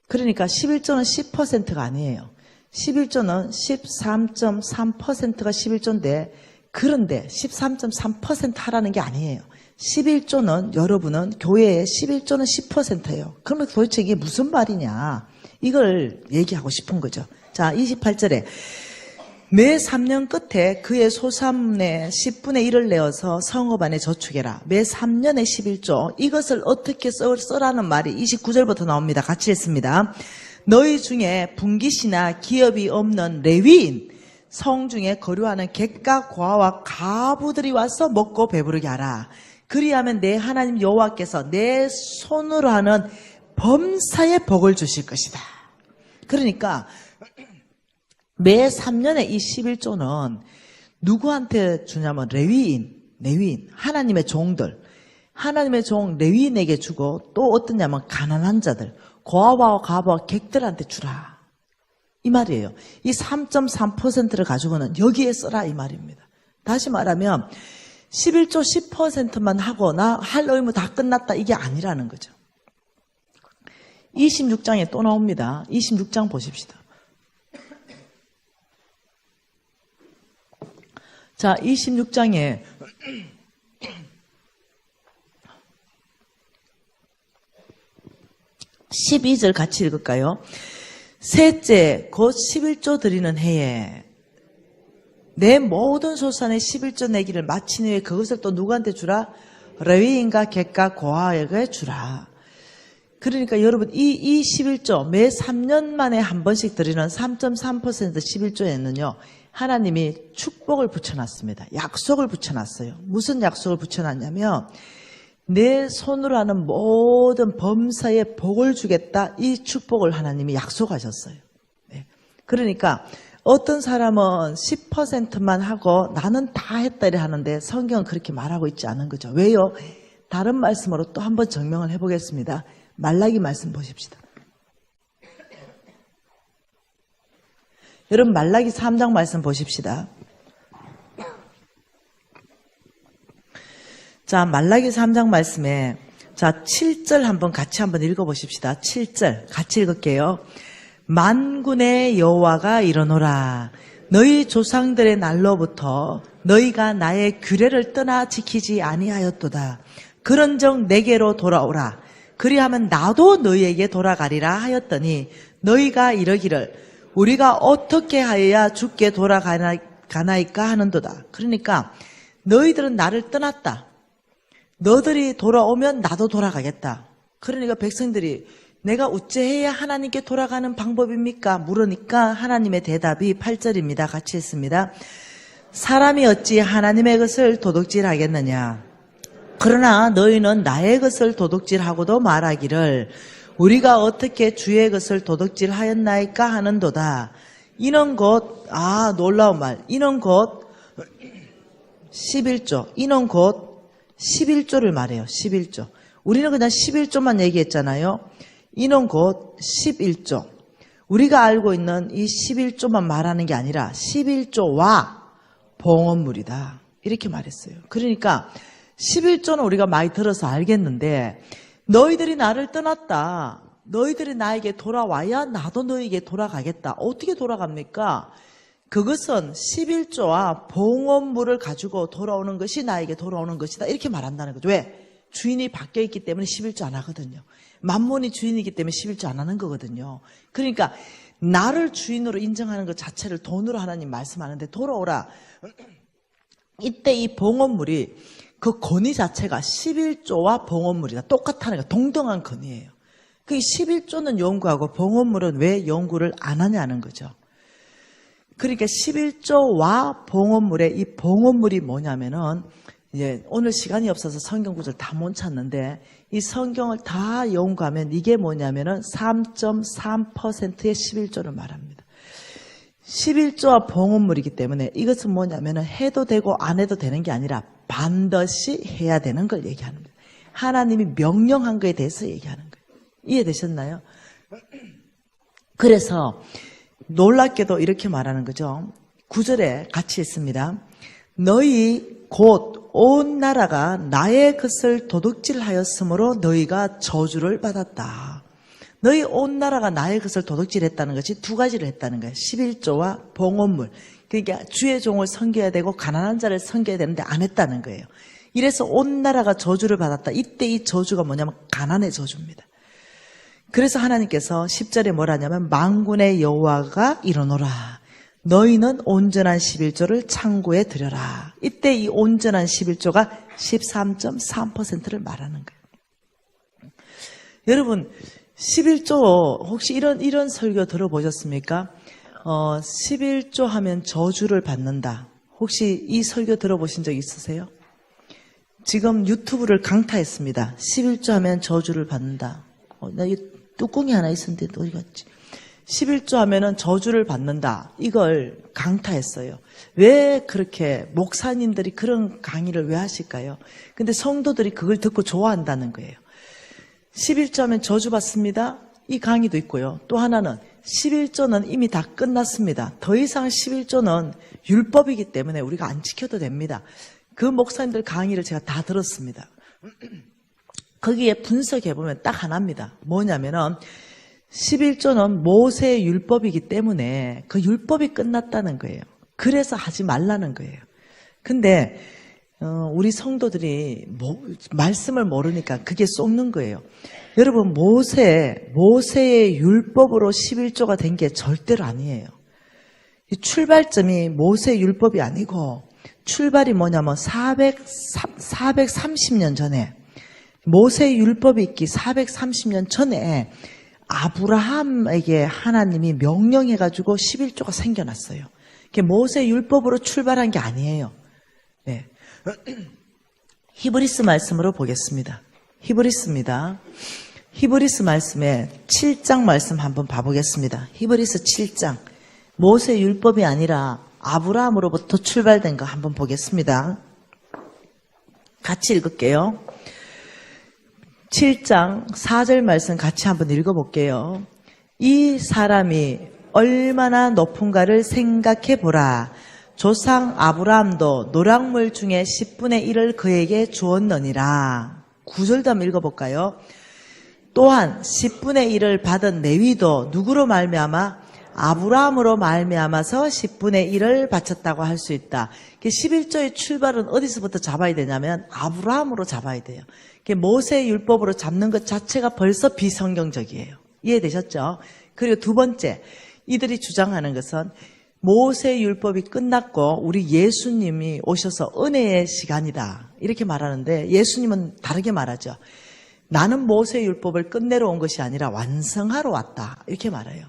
그러니까 11조는 10%가 아니에요. 11조는 13.3%가 11조인데 그런데 13.3% 하라는 게 아니에요. 11조는 여러분은 교회의 11조는 10%예요. 그러면 도대체 이게 무슨 말이냐 이걸 얘기하고 싶은 거죠. 자, 28절에 매 3년 끝에 그의 소산의 10분의 1을 내어서 성읍 안에 저축해라. 매 3년에 11조. 이것을 어떻게 써라는 말이 29절부터 나옵니다. 같이 읽습니다. 너희 중에 분깃이나 기업이 없는 레위인, 성 중에 거류하는 객과 고아와 가부들이 와서 먹고 배부르게 하라. 그리하면 내 하나님 여호와께서 내 손으로 하는 범사에 복을 주실 것이다. 그러니까 매 3년에 이 11조는 누구한테 주냐면 레위인, 하나님의 종들, 하나님의 종 레위인에게 주고 또 어떠냐면 가난한 자들, 고아와 가부와 객들한테 주라. 이 말이에요. 이 3.3%를 가지고는 여기에 써라 이 말입니다. 다시 말하면 11조 10%만 하고 나 할 의무 다 끝났다 이게 아니라는 거죠. 26장에 또 나옵니다. 26장 보십시다. 자, 26장에 12절 같이 읽을까요? 셋째, 곧 11조 드리는 해에 내 모든 소산의 11조 내기를 마친 후에 그것을 또 누구한테 주라? 레위인과 객과 고아에게 주라. 그러니까 여러분 이 11조 매 3년 만에 한 번씩 드리는 3.3% 11조에는요. 하나님이 축복을 붙여놨습니다. 약속을 붙여놨어요. 무슨 약속을 붙여놨냐면 내 손으로 하는 모든 범사에 복을 주겠다. 이 축복을 하나님이 약속하셨어요. 네. 그러니까 어떤 사람은 10%만 하고 나는 다 했다 이래 하는데 성경은 그렇게 말하고 있지 않은 거죠. 왜요? 다른 말씀으로 또 한번 증명을 해보겠습니다. 말라기 말씀 보십시다. 여러분 말라기 3장 말씀 보십시다. 자, 말라기 3장 말씀에 자 7절 한번 같이 한번 읽어보십시다. 7절 같이 읽을게요. 만군의 여호와가 이르노라. 너희 조상들의 날로부터 너희가 나의 규례를 떠나 지키지 아니하였도다. 그런즉 내게로 돌아오라. 그리하면 나도 너희에게 돌아가리라 하였더니 너희가 이러기를 우리가 어떻게 하여야 주께 돌아가나이까 하는도다. 그러니까 너희들은 나를 떠났다. 너들이 돌아오면 나도 돌아가겠다. 그러니까 백성들이 내가 어찌해야 하나님께 돌아가는 방법입니까? 물으니까 하나님의 대답이 8절입니다. 같이 했습니다. 사람이 어찌 하나님의 것을 도둑질하겠느냐. 그러나 너희는 나의 것을 도둑질하고도 말하기를 우리가 어떻게 주의 것을 도둑질하였나이까 하는도다. 이는 곧 놀라운 말. 이는 곧 11조. 이는 곧 11조를 말해요. 11조. 우리는 그냥 11조만 얘기했잖아요. 이는 곧 11조. 우리가 알고 있는 이 11조만 말하는 게 아니라 11조와 봉헌물이다. 이렇게 말했어요. 그러니까 11조는 우리가 많이 들어서 알겠는데 너희들이 나를 떠났다. 너희들이 나에게 돌아와야 나도 너희에게 돌아가겠다. 어떻게 돌아갑니까? 그것은 11조와 봉헌물을 가지고 돌아오는 것이 나에게 돌아오는 것이다. 이렇게 말한다는 거죠. 왜? 주인이 바뀌어 있기 때문에 11조 안 하거든요. 만몬이 주인이기 때문에 11조 안 하는 거거든요. 그러니까 나를 주인으로 인정하는 것 자체를 돈으로 하나님 말씀하는데 돌아오라. 이때 이 봉헌물이 그 권위 자체가 11조와 봉헌물이다. 똑같다는 거 동등한 권위예요. 그 11조는 연구하고 봉헌물은 왜 연구를 안 하냐는 거죠. 그러니까 11조와 봉헌물의 이 봉헌물이 뭐냐면은 이제 오늘 시간이 없어서 성경 구절을 다 못 찾는데 이 성경을 다 연구하면 이게 뭐냐면은 3.3%의 11조를 말합니다. 11조와 봉헌물이기 때문에 이것은 뭐냐면은 해도 되고 안 해도 되는 게 아니라 반드시 해야 되는 걸 얘기합니다. 하나님이 명령한 거에 대해서 얘기하는 거예요. 이해되셨나요? 그래서 놀랍게도 이렇게 말하는 거죠. 9절에 같이 있습니다. 너희 곧 온 나라가 나의 것을 도둑질하였으므로 너희가 저주를 받았다. 너희 온 나라가 나의 것을 도둑질했다는 것이 두 가지를 했다는 거예요. 11조와 봉헌물. 그러니까 주의 종을 섬겨야 되고 가난한 자를 섬겨야 되는데 안 했다는 거예요. 이래서 온 나라가 저주를 받았다. 이때 이 저주가 뭐냐면 가난의 저주입니다. 그래서 하나님께서 10절에 뭘 하냐면 만군의 여호와가 이르노라. 너희는 온전한 11조를 창고에 들여라. 이때 이 온전한 11조가 13.3%를 말하는 거예요. 여러분 11조 혹시 이런 설교 들어보셨습니까? 11조 하면 저주를 받는다. 혹시 이 설교 들어보신 적 있으세요? 지금 유튜브를 강타했습니다. 11조 하면 저주를 받는다. 나 이 뚜껑이 하나 있었는데 어디 갔지? 11조 하면은 저주를 받는다. 이걸 강타했어요. 왜 그렇게 목사님들이 그런 강의를 왜 하실까요? 근데 성도들이 그걸 듣고 좋아한다는 거예요. 11조 하면 저주 받습니다. 이 강의도 있고요. 또 하나는 11조는 이미 다 끝났습니다. 더 이상 11조는 율법이기 때문에 우리가 안 지켜도 됩니다. 그 목사님들 강의를 제가 다 들었습니다. 거기에 분석해보면 딱 하나입니다. 뭐냐면은 11조는 모세의 율법이기 때문에 그 율법이 끝났다는 거예요. 그래서 하지 말라는 거예요. 근데 우리 성도들이 말씀을 모르니까 그게 쏙는 거예요. 여러분 모세의 율법으로 11조가 된 게 절대로 아니에요. 이 출발점이 모세 율법이 아니고 출발이 뭐냐면 430년 전에 모세 율법이 있기 430년 전에 아브라함에게 하나님이 명령해가지고 11조가 생겨났어요. 모세 율법으로 출발한 게 아니에요. 네. 히브리스 말씀으로 보겠습니다. 히브리스입니다. 히브리스 말씀에 7장 말씀 한번 봐보겠습니다. 히브리스 7장. 모세 율법이 아니라 아브라함으로부터 출발된 거 한번 보겠습니다. 같이 읽을게요. 7장 4절 말씀 같이 한번 읽어볼게요. 이 사람이 얼마나 높은가를 생각해 보라. 조상 아브라함도 노략물 중에 10분의 1을 그에게 주었느니라. 9절도 한번 읽어볼까요? 또한 10분의 1을 받은 레위도 누구로 말미암아? 아브라함으로 말미암아서 10분의 1을 바쳤다고 할 수 있다. 11조의 출발은 어디서부터 잡아야 되냐면 아브라함으로 잡아야 돼요. 모세 율법으로 잡는 것 자체가 벌써 비성경적이에요. 이해되셨죠? 그리고 두 번째, 이들이 주장하는 것은 모세 율법이 끝났고 우리 예수님이 오셔서 은혜의 시간이다. 이렇게 말하는데 예수님은 다르게 말하죠. 나는 모세 율법을 끝내러 온 것이 아니라 완성하러 왔다. 이렇게 말해요.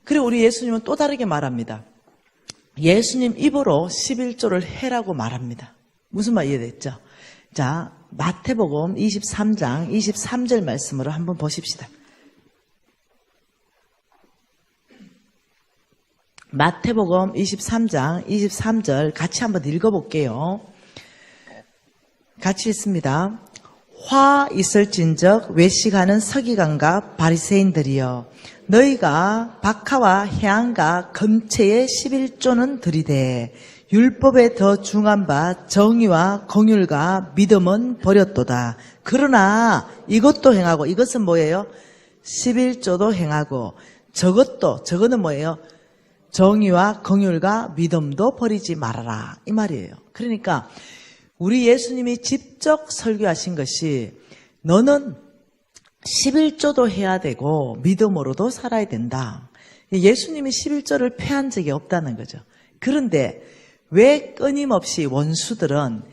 그리고 우리 예수님은 또 다르게 말합니다. 예수님 입으로 11조를 해라고 말합니다. 무슨 말 이해됐죠? 자, 마태복음 23장 23절 말씀으로 한번 보십시다. 마태복음 23장 23절 같이 한번 읽어볼게요. 같이 읽습니다. 화 있을진적 외식하는 서기관과 바리새인들이여 너희가 박하와 해안과 금채의 11조는 들이되 율법에 더 중한 바 정의와 긍휼과 믿음은 버렸도다. 그러나 이것도 행하고 이것은 뭐예요? 11조도 행하고 저거는 뭐예요? 정의와 긍휼과 믿음도 버리지 말아라. 이 말이에요. 그러니까 우리 예수님이 직접 설교하신 것이 너는 11조도 해야 되고 믿음으로도 살아야 된다. 예수님이 11조를 폐한 적이 없다는 거죠. 그런데 왜 끊임없이 원수들은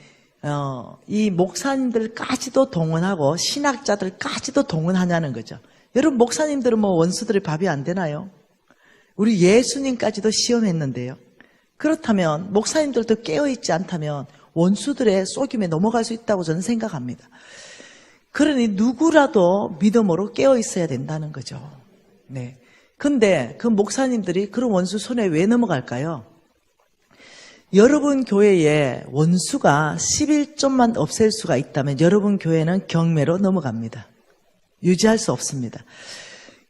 이 목사님들까지도 동원하고 신학자들까지도 동원하냐는 거죠. 여러분 목사님들은 뭐 원수들의 밥이 안 되나요? 우리 예수님까지도 시험했는데요. 그렇다면 목사님들도 깨어있지 않다면 원수들의 속임에 넘어갈 수 있다고 저는 생각합니다. 그러니 누구라도 믿음으로 깨어 있어야 된다는 거죠. 네. 근데 그 목사님들이 그런 원수 손에 왜 넘어갈까요? 여러분 교회에 원수가 11조만 없앨 수가 있다면 여러분 교회는 경매로 넘어갑니다. 유지할 수 없습니다.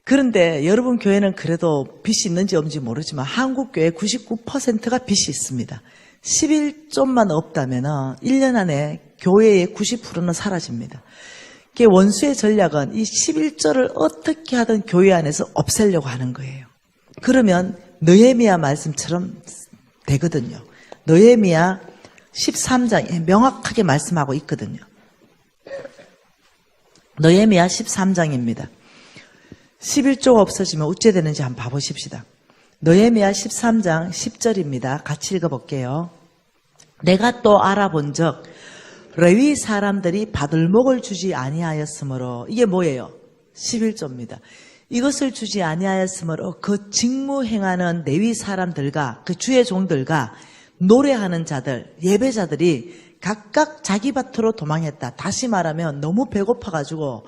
그런데 여러분 교회는 그래도 빚이 있는지 없는지 모르지만 한국 교회 99%가 빚이 있습니다. 11조만 없다면 1년 안에 교회의 90%는 사라집니다. 원수의 전략은 이 11조를 어떻게 하든 교회 안에서 없애려고 하는 거예요. 그러면 느헤미야 말씀처럼 되거든요. 느헤미야 13장에 명확하게 말씀하고 있거든요. 느헤미야 13장입니다. 11조가 없어지면 어째 되는지 한번 봐보십시다. 느헤미야 13장 10절입니다. 같이 읽어볼게요. 내가 또 알아본 적 레위 사람들이 받을 목을 주지 아니하였으므로 이게 뭐예요? 11조입니다. 이것을 주지 아니하였으므로 그 직무 행하는 레위 사람들과 그 주의 종들과 노래하는 자들, 예배자들이 각각 자기 밭으로 도망했다. 다시 말하면 너무 배고파가지고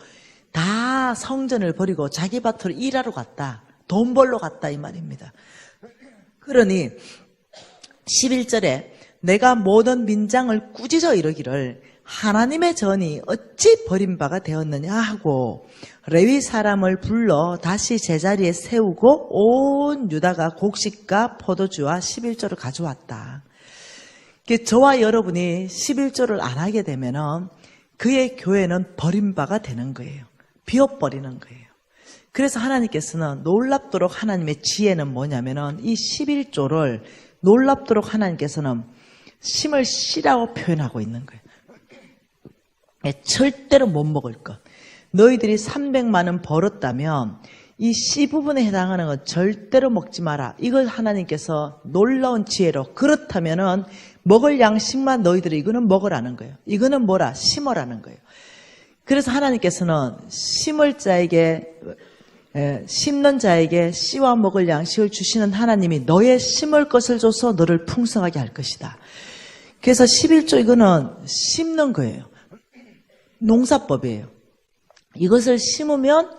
다 성전을 버리고 자기 밭으로 일하러 갔다. 돈 벌러 갔다 이 말입니다. 그러니 11절에 내가 모든 민장을 꾸짖어 이르기를 하나님의 전이 어찌 버림바가 되었느냐 하고 레위 사람을 불러 다시 제자리에 세우고 온 유다가 곡식과 포도주와 11조를 가져왔다. 저와 여러분이 11조를 안 하게 되면 그의 교회는 버림바가 되는 거예요. 비워버리는 거예요. 그래서 하나님께서는 놀랍도록 하나님의 지혜는 뭐냐면은 이 11조를 놀랍도록 하나님께서는 심을 씨라고 표현하고 있는 거예요. 절대로 못 먹을 것. 너희들이 300만 원 벌었다면 이 씨 부분에 해당하는 건 절대로 먹지 마라. 이걸 하나님께서 놀라운 지혜로, 그렇다면은 먹을 양식만 너희들이 이거는 먹으라는 거예요. 이거는 뭐라? 심으라는 거예요. 그래서 하나님께서는 심는 자에게 씨와 먹을 양식을 주시는 하나님이 너의 심을 것을 줘서 너를 풍성하게 할 것이다. 그래서 11조 이거는 심는 거예요. 농사법이에요. 이것을 심으면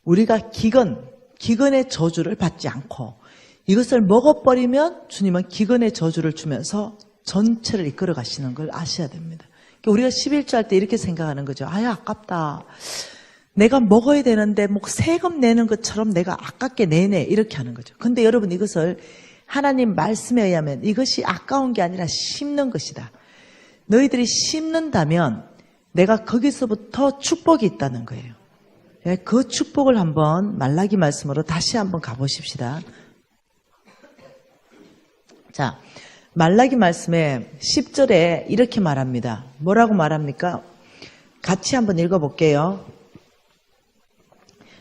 우리가 기근의 저주를 받지 않고, 이것을 먹어버리면 주님은 기근의 저주를 주면서 전체를 이끌어 가시는 걸 아셔야 됩니다. 우리가 11조 할 때 이렇게 생각하는 거죠. 아야, 아깝다. 내가 먹어야 되는데 뭐 세금 내는 것처럼 내가 아깝게 내네. 이렇게 하는 거죠. 근데 여러분, 이것을 하나님 말씀에 의하면 이것이 아까운 게 아니라 심는 것이다. 너희들이 심는다면 내가 거기서부터 축복이 있다는 거예요. 그 축복을 한번 말라기 말씀으로 다시 한번 가보십시다. 자, 말라기 말씀에 10절에 이렇게 말합니다. 뭐라고 말합니까? 같이 한번 읽어볼게요.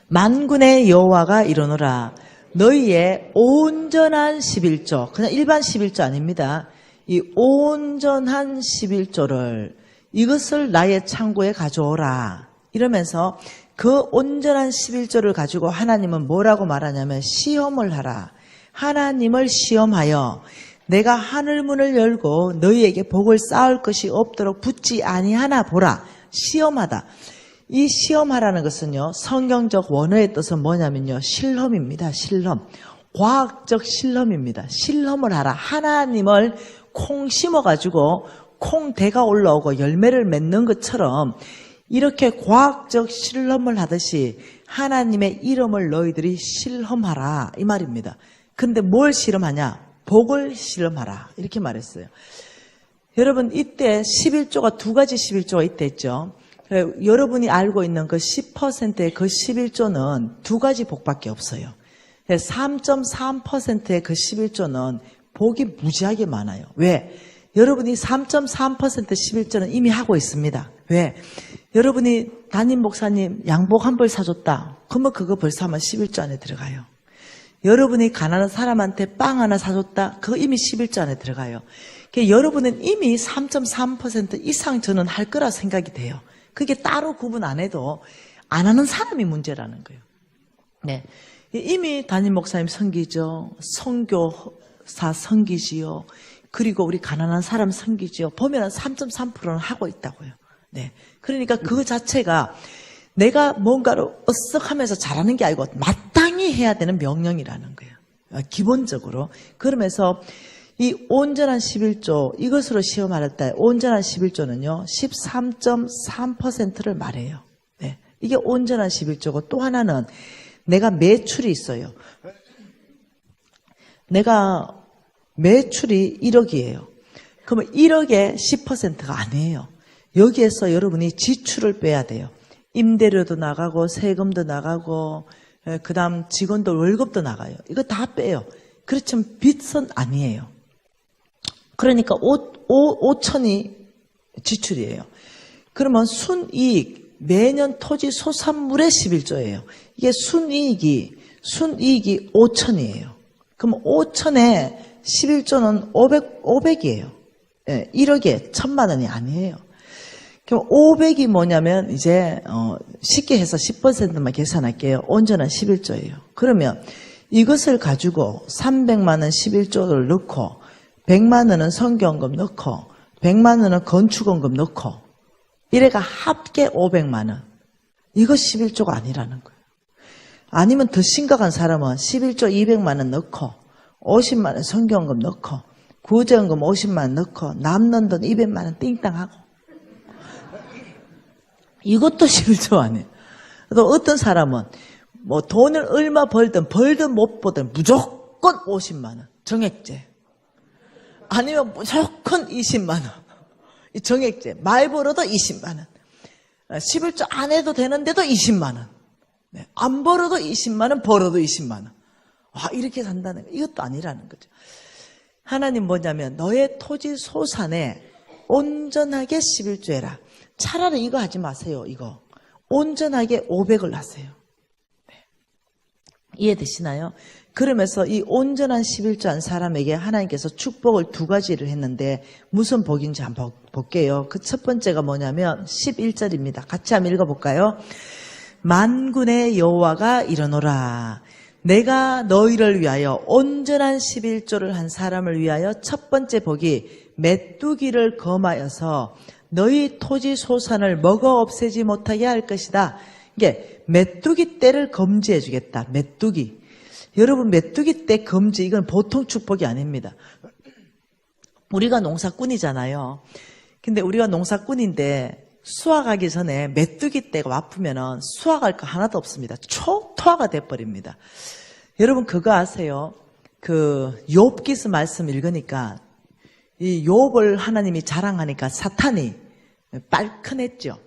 만군의 여호와가 이르노라. 너희의 온전한 11조, 그냥 일반 11조 아닙니다. 이 온전한 11조를, 이것을 나의 창고에 가져오라. 이러면서 그 온전한 11조를 가지고 하나님은 뭐라고 말하냐면 시험을 하라. 하나님을 시험하여 내가 하늘문을 열고 너희에게 복을 쌓을 것이 없도록 붙지 아니하나 보라. 시험하다. 이 시험하라는 것은요, 성경적 원어의 뜻은 뭐냐면요, 실험입니다. 실험. 과학적 실험입니다. 실험을 하라. 하나님을 콩 심어가지고 콩대가 올라오고 열매를 맺는 것처럼 이렇게 과학적 실험을 하듯이 하나님의 이름을 너희들이 실험하라. 이 말입니다. 근데 뭘 실험하냐? 복을 실험하라. 이렇게 말했어요. 여러분, 이때 11조가 두 가지 11조가 있댔죠. 여러분이 알고 있는 그 10%의 그 11조는 두 가지 복밖에 없어요. 3.3%의 그 11조는 복이 무지하게 많아요. 왜? 여러분이 3.3% 11조는 이미 하고 있습니다. 왜? 여러분이 담임 목사님 양복 한 벌 사줬다. 그러면 그거 벌써 하면 11조 안에 들어가요. 여러분이 가난한 사람한테 빵 하나 사줬다. 그거 이미 11조 안에 들어가요. 그러니까 여러분은 이미 3.3% 이상 저는 할 거라 생각이 돼요. 그게 따로 구분 안 해도 안 하는 사람이 문제라는 거예요. 네. 이미 담임 목사님 섬기죠. 선교사 섬기지요. 그리고 우리 가난한 사람 섬기지요. 보면은 3.3%는 하고 있다고요. 네. 그러니까 그 자체가 내가 뭔가를 어썩하면서 잘하는 게 아니고 마땅히 해야 되는 명령이라는 거예요. 기본적으로. 그러면서 이 온전한 11조, 이것으로 시험할 때 온전한 11조는요, 13.3%를 말해요. 네. 이게 온전한 11조고, 또 하나는 내가 매출이 있어요. 내가 매출이 1억이에요. 그러면 1억의 10%가 아니에요. 여기에서 여러분이 지출을 빼야 돼요. 임대료도 나가고 세금도 나가고 그 다음 직원들 월급도 나가요. 이거 다 빼요. 그렇지만 빚은 아니에요. 그러니까 5천이 지출이에요. 그러면 순이익, 매년 토지 소산물의 11조예요. 이게 순이익이 5천이에요. 그럼 5천에 11조는 500이에요. 1억에 1,000만 원이 아니에요. 그럼 500이 뭐냐면 이제 쉽게 해서 10%만 계산할게요. 온전한 11조예요. 그러면 이것을 가지고 300만 원 11조를 넣고 100만 원은 선교헌금 넣고 100만 원은 건축헌금 넣고 이래가 합계 500만 원. 이거 11조가 아니라는 거예요. 아니면 더 심각한 사람은 11조 200만 원 넣고 50만 원 선교헌금 넣고 구제헌금 50만 원 넣고 남는 돈 200만 원 띵땅하고 이것도 11조 아니에요. 또 어떤 사람은 뭐 돈을 얼마 벌든 못 벌든 무조건 50만 원 정액제. 아니면 무조건 20만 원. 이 정액제. 말 벌어도 20만 원. 11조 안 해도 되는데도 20만 원. 네. 안 벌어도 20만 원, 벌어도 20만 원. 와, 이렇게 산다는 거. 이것도 아니라는 거죠. 하나님 뭐냐면 너의 토지 소산에 온전하게 11조 해라. 차라리 이거 하지 마세요. 이거. 온전하게 500을 하세요. 네. 이해되시나요? 그러면서 이 온전한 11조 한 사람에게 하나님께서 축복을 두 가지를 했는데 무슨 복인지 한번 볼게요. 그 첫 번째가 뭐냐면 11절입니다. 같이 한번 읽어볼까요? 만군의 여호와가 이르노라. 내가 너희를 위하여 온전한 11조를 한 사람을 위하여 첫 번째 복이 메뚜기를 검하여서 너희 토지 소산을 먹어 없애지 못하게 할 것이다. 이게 메뚜기 떼를 금지해 주겠다. 메뚜기. 여러분, 메뚜기 떼 금지, 이건 보통 축복이 아닙니다. 우리가 농사꾼이잖아요. 근데 우리가 농사꾼인데 수확하기 전에 메뚜기 떼가 와프면은 수확할 거 하나도 없습니다. 초토화가 돼버립니다. 여러분, 그거 아세요? 욥기서 말씀 읽으니까 이 욥을 하나님이 자랑하니까 사탄이 빨큰했죠.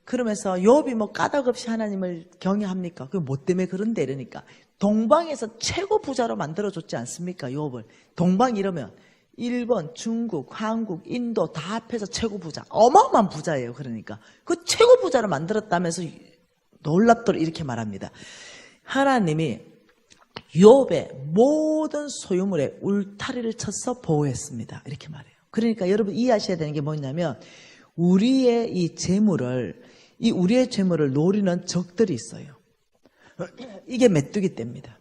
그러면서 욥이 뭐 까닭없이 하나님을 경외합니까? 그게 뭐 때문에 그런데 이러니까 동방에서 최고 부자로 만들어줬지 않습니까? 욥을. 동방 이러면 일본, 중국, 한국, 인도 다 합해서 최고 부자. 어마어마한 부자예요. 그러니까 그 최고 부자로 만들었다면서 놀랍도록 이렇게 말합니다. 하나님이 욥의 모든 소유물에 울타리를 쳐서 보호했습니다. 이렇게 말해요. 그러니까 여러분 이해하셔야 되는 게 뭐냐면 우리의 우리의 재물을 노리는 적들이 있어요. 이게 메뚜기 떼입니다.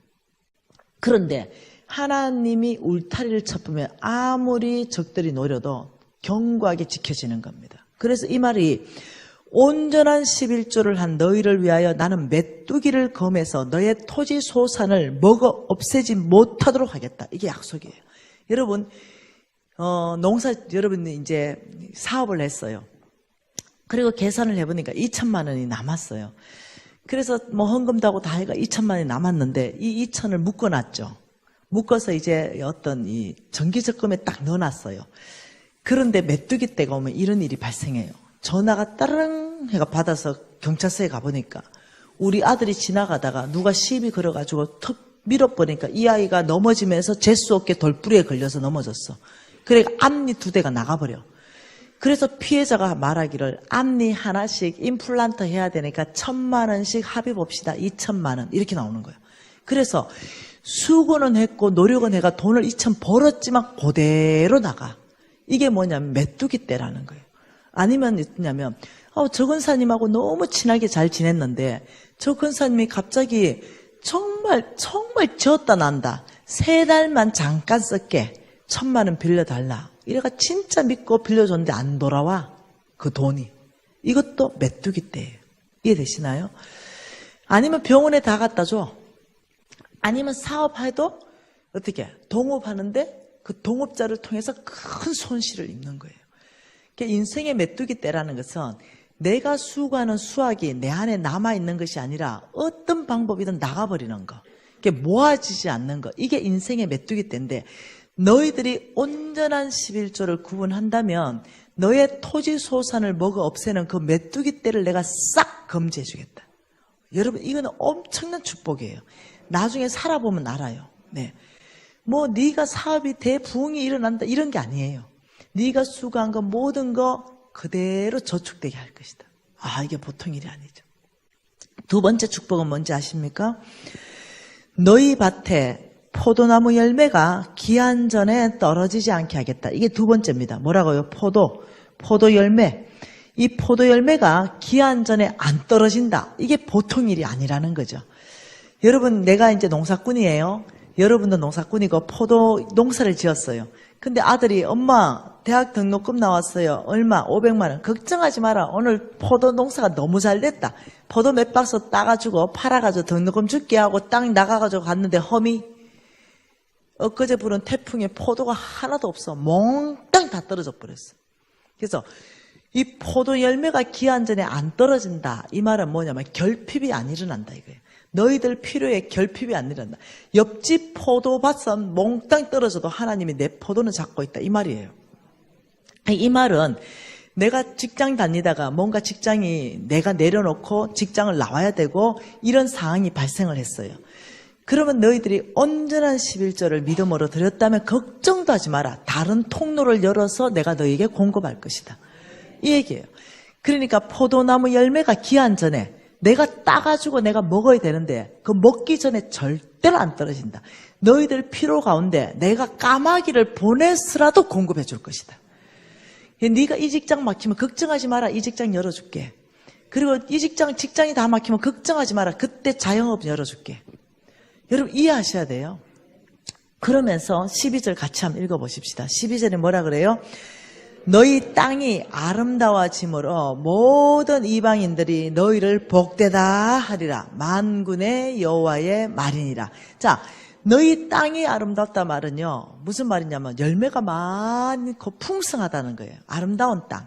그런데 하나님이 울타리를 쳐보면 아무리 적들이 노려도 견고하게 지켜지는 겁니다. 그래서 이 말이 온전한 11조를 한 너희를 위하여 나는 메뚜기를 검해서 너의 토지 소산을 먹어 없애지 못하도록 하겠다. 이게 약속이에요. 여러분, 여러분이 이제 사업을 했어요. 그리고 계산을 해보니까 2천만 원이 남았어요. 그래서 뭐 헌금도 하고 다 해가 2천만 원이 남았는데 이 2천을 묶어놨죠. 묶어서 이제 어떤 이 정기적금에 딱 넣어놨어요. 그런데 메뚜기 떼가 오면 이런 일이 발생해요. 전화가 따르릉 해가 받아서 경찰서에 가보니까 우리 아들이 지나가다가 누가 시비 걸어가지고 턱 밀어버리니까 이 아이가 넘어지면서 재수 없게 돌부리에 걸려서 넘어졌어. 그러니까 앞니 2대가 나가버려. 그래서 피해자가 말하기를 앞니 하나씩 임플란트 해야 되니까 1,000만 원씩 합의 봅시다. 2천만 원 이렇게 나오는 거예요. 그래서 수고는 했고 노력은 해가 돈을 2천 벌었지만 그대로 나가. 이게 뭐냐면 메뚜기 떼라는 거예요. 아니면 있냐면 저 근사님하고 너무 친하게 잘 지냈는데 저 근사님이 갑자기 정말 지었다 난다. 3달만 잠깐 쓸게. 1,000만 원 빌려달라. 이래가 진짜 믿고 빌려줬는데 안 돌아와. 그 돈이. 이것도 메뚜기 떼예요. 이해되시나요? 아니면 병원에 다 갖다 줘. 아니면 사업해도 어떻게 동업하는데 그 동업자를 통해서 큰 손실을 입는 거예요. 인생의 메뚜기 떼라는 것은 내가 수고하는 수확이 내 안에 남아있는 것이 아니라 어떤 방법이든 나가버리는 거. 모아지지 않는 거. 이게 인생의 메뚜기 떼인데 너희들이 온전한 11조를 구분한다면 너의 토지 소산을 먹어 없애는 그 메뚜기 떼를 내가 싹 금지해 주겠다. 여러분 이거는 엄청난 축복이에요. 나중에 살아보면 알아요. 네. 뭐 네가 사업이 대부흥이 일어난다 이런 게 아니에요. 네가 수고한 거 모든 거 그대로 저축되게 할 것이다. 이게 보통 일이 아니죠. 두 번째 축복은 뭔지 아십니까? 너희 밭에 포도나무 열매가 기한 전에 떨어지지 않게 하겠다. 이게 두 번째입니다. 뭐라고요? 포도 열매. 이 포도 열매가 기한 전에 안 떨어진다. 이게 보통 일이 아니라는 거죠. 여러분, 내가 이제 농사꾼이에요. 여러분도 농사꾼이고 포도 농사를 지었어요. 근데 아들이 엄마 대학 등록금 나왔어요. 얼마? 500만 원. 걱정하지 마라. 오늘 포도 농사가 너무 잘 됐다. 포도 몇 박스 따가지고 팔아가지고 등록금 줄게 하고 땅 나가가지고 갔는데 험이 엊그제 불은 태풍에 포도가 하나도 없어. 몽땅 다 떨어져 버렸어. 그래서 이 포도 열매가 기한 전에 안 떨어진다. 이 말은 뭐냐면 결핍이 안 일어난다 이거예요. 너희들 필요에 결핍이 안 일어난다. 옆집 포도밭은 몽땅 떨어져도 하나님이 내 포도는 잡고 있다. 이 말이에요. 이 말은 내가 직장 다니다가 뭔가 직장이 내가 내려놓고 직장을 나와야 되고 이런 상황이 발생을 했어요. 그러면 너희들이 온전한 11조를 믿음으로 드렸다면 걱정도 하지 마라. 다른 통로를 열어서 내가 너희에게 공급할 것이다. 이 얘기예요. 그러니까 포도나무 열매가 기한 전에 내가 따가지고 내가 먹어야 되는데 그 먹기 전에 절대로 안 떨어진다. 너희들 피로 가운데 내가 까마귀를 보내서라도 공급해 줄 것이다. 네가 이 직장 막히면 걱정하지 마라. 이 직장 열어줄게. 그리고 이 직장이 다 막히면 걱정하지 마라. 그때 자영업 열어줄게. 여러분 이해하셔야 돼요. 그러면서 12절 같이 한번 읽어보십시다. 12절에 뭐라 그래요? 너희 땅이 아름다워짐으로 모든 이방인들이 너희를 복되다 하리라. 만군의 여호와의 말이니라. 자, 너희 땅이 아름답다 말은요, 무슨 말이냐면 열매가 많고 풍성하다는 거예요. 아름다운 땅.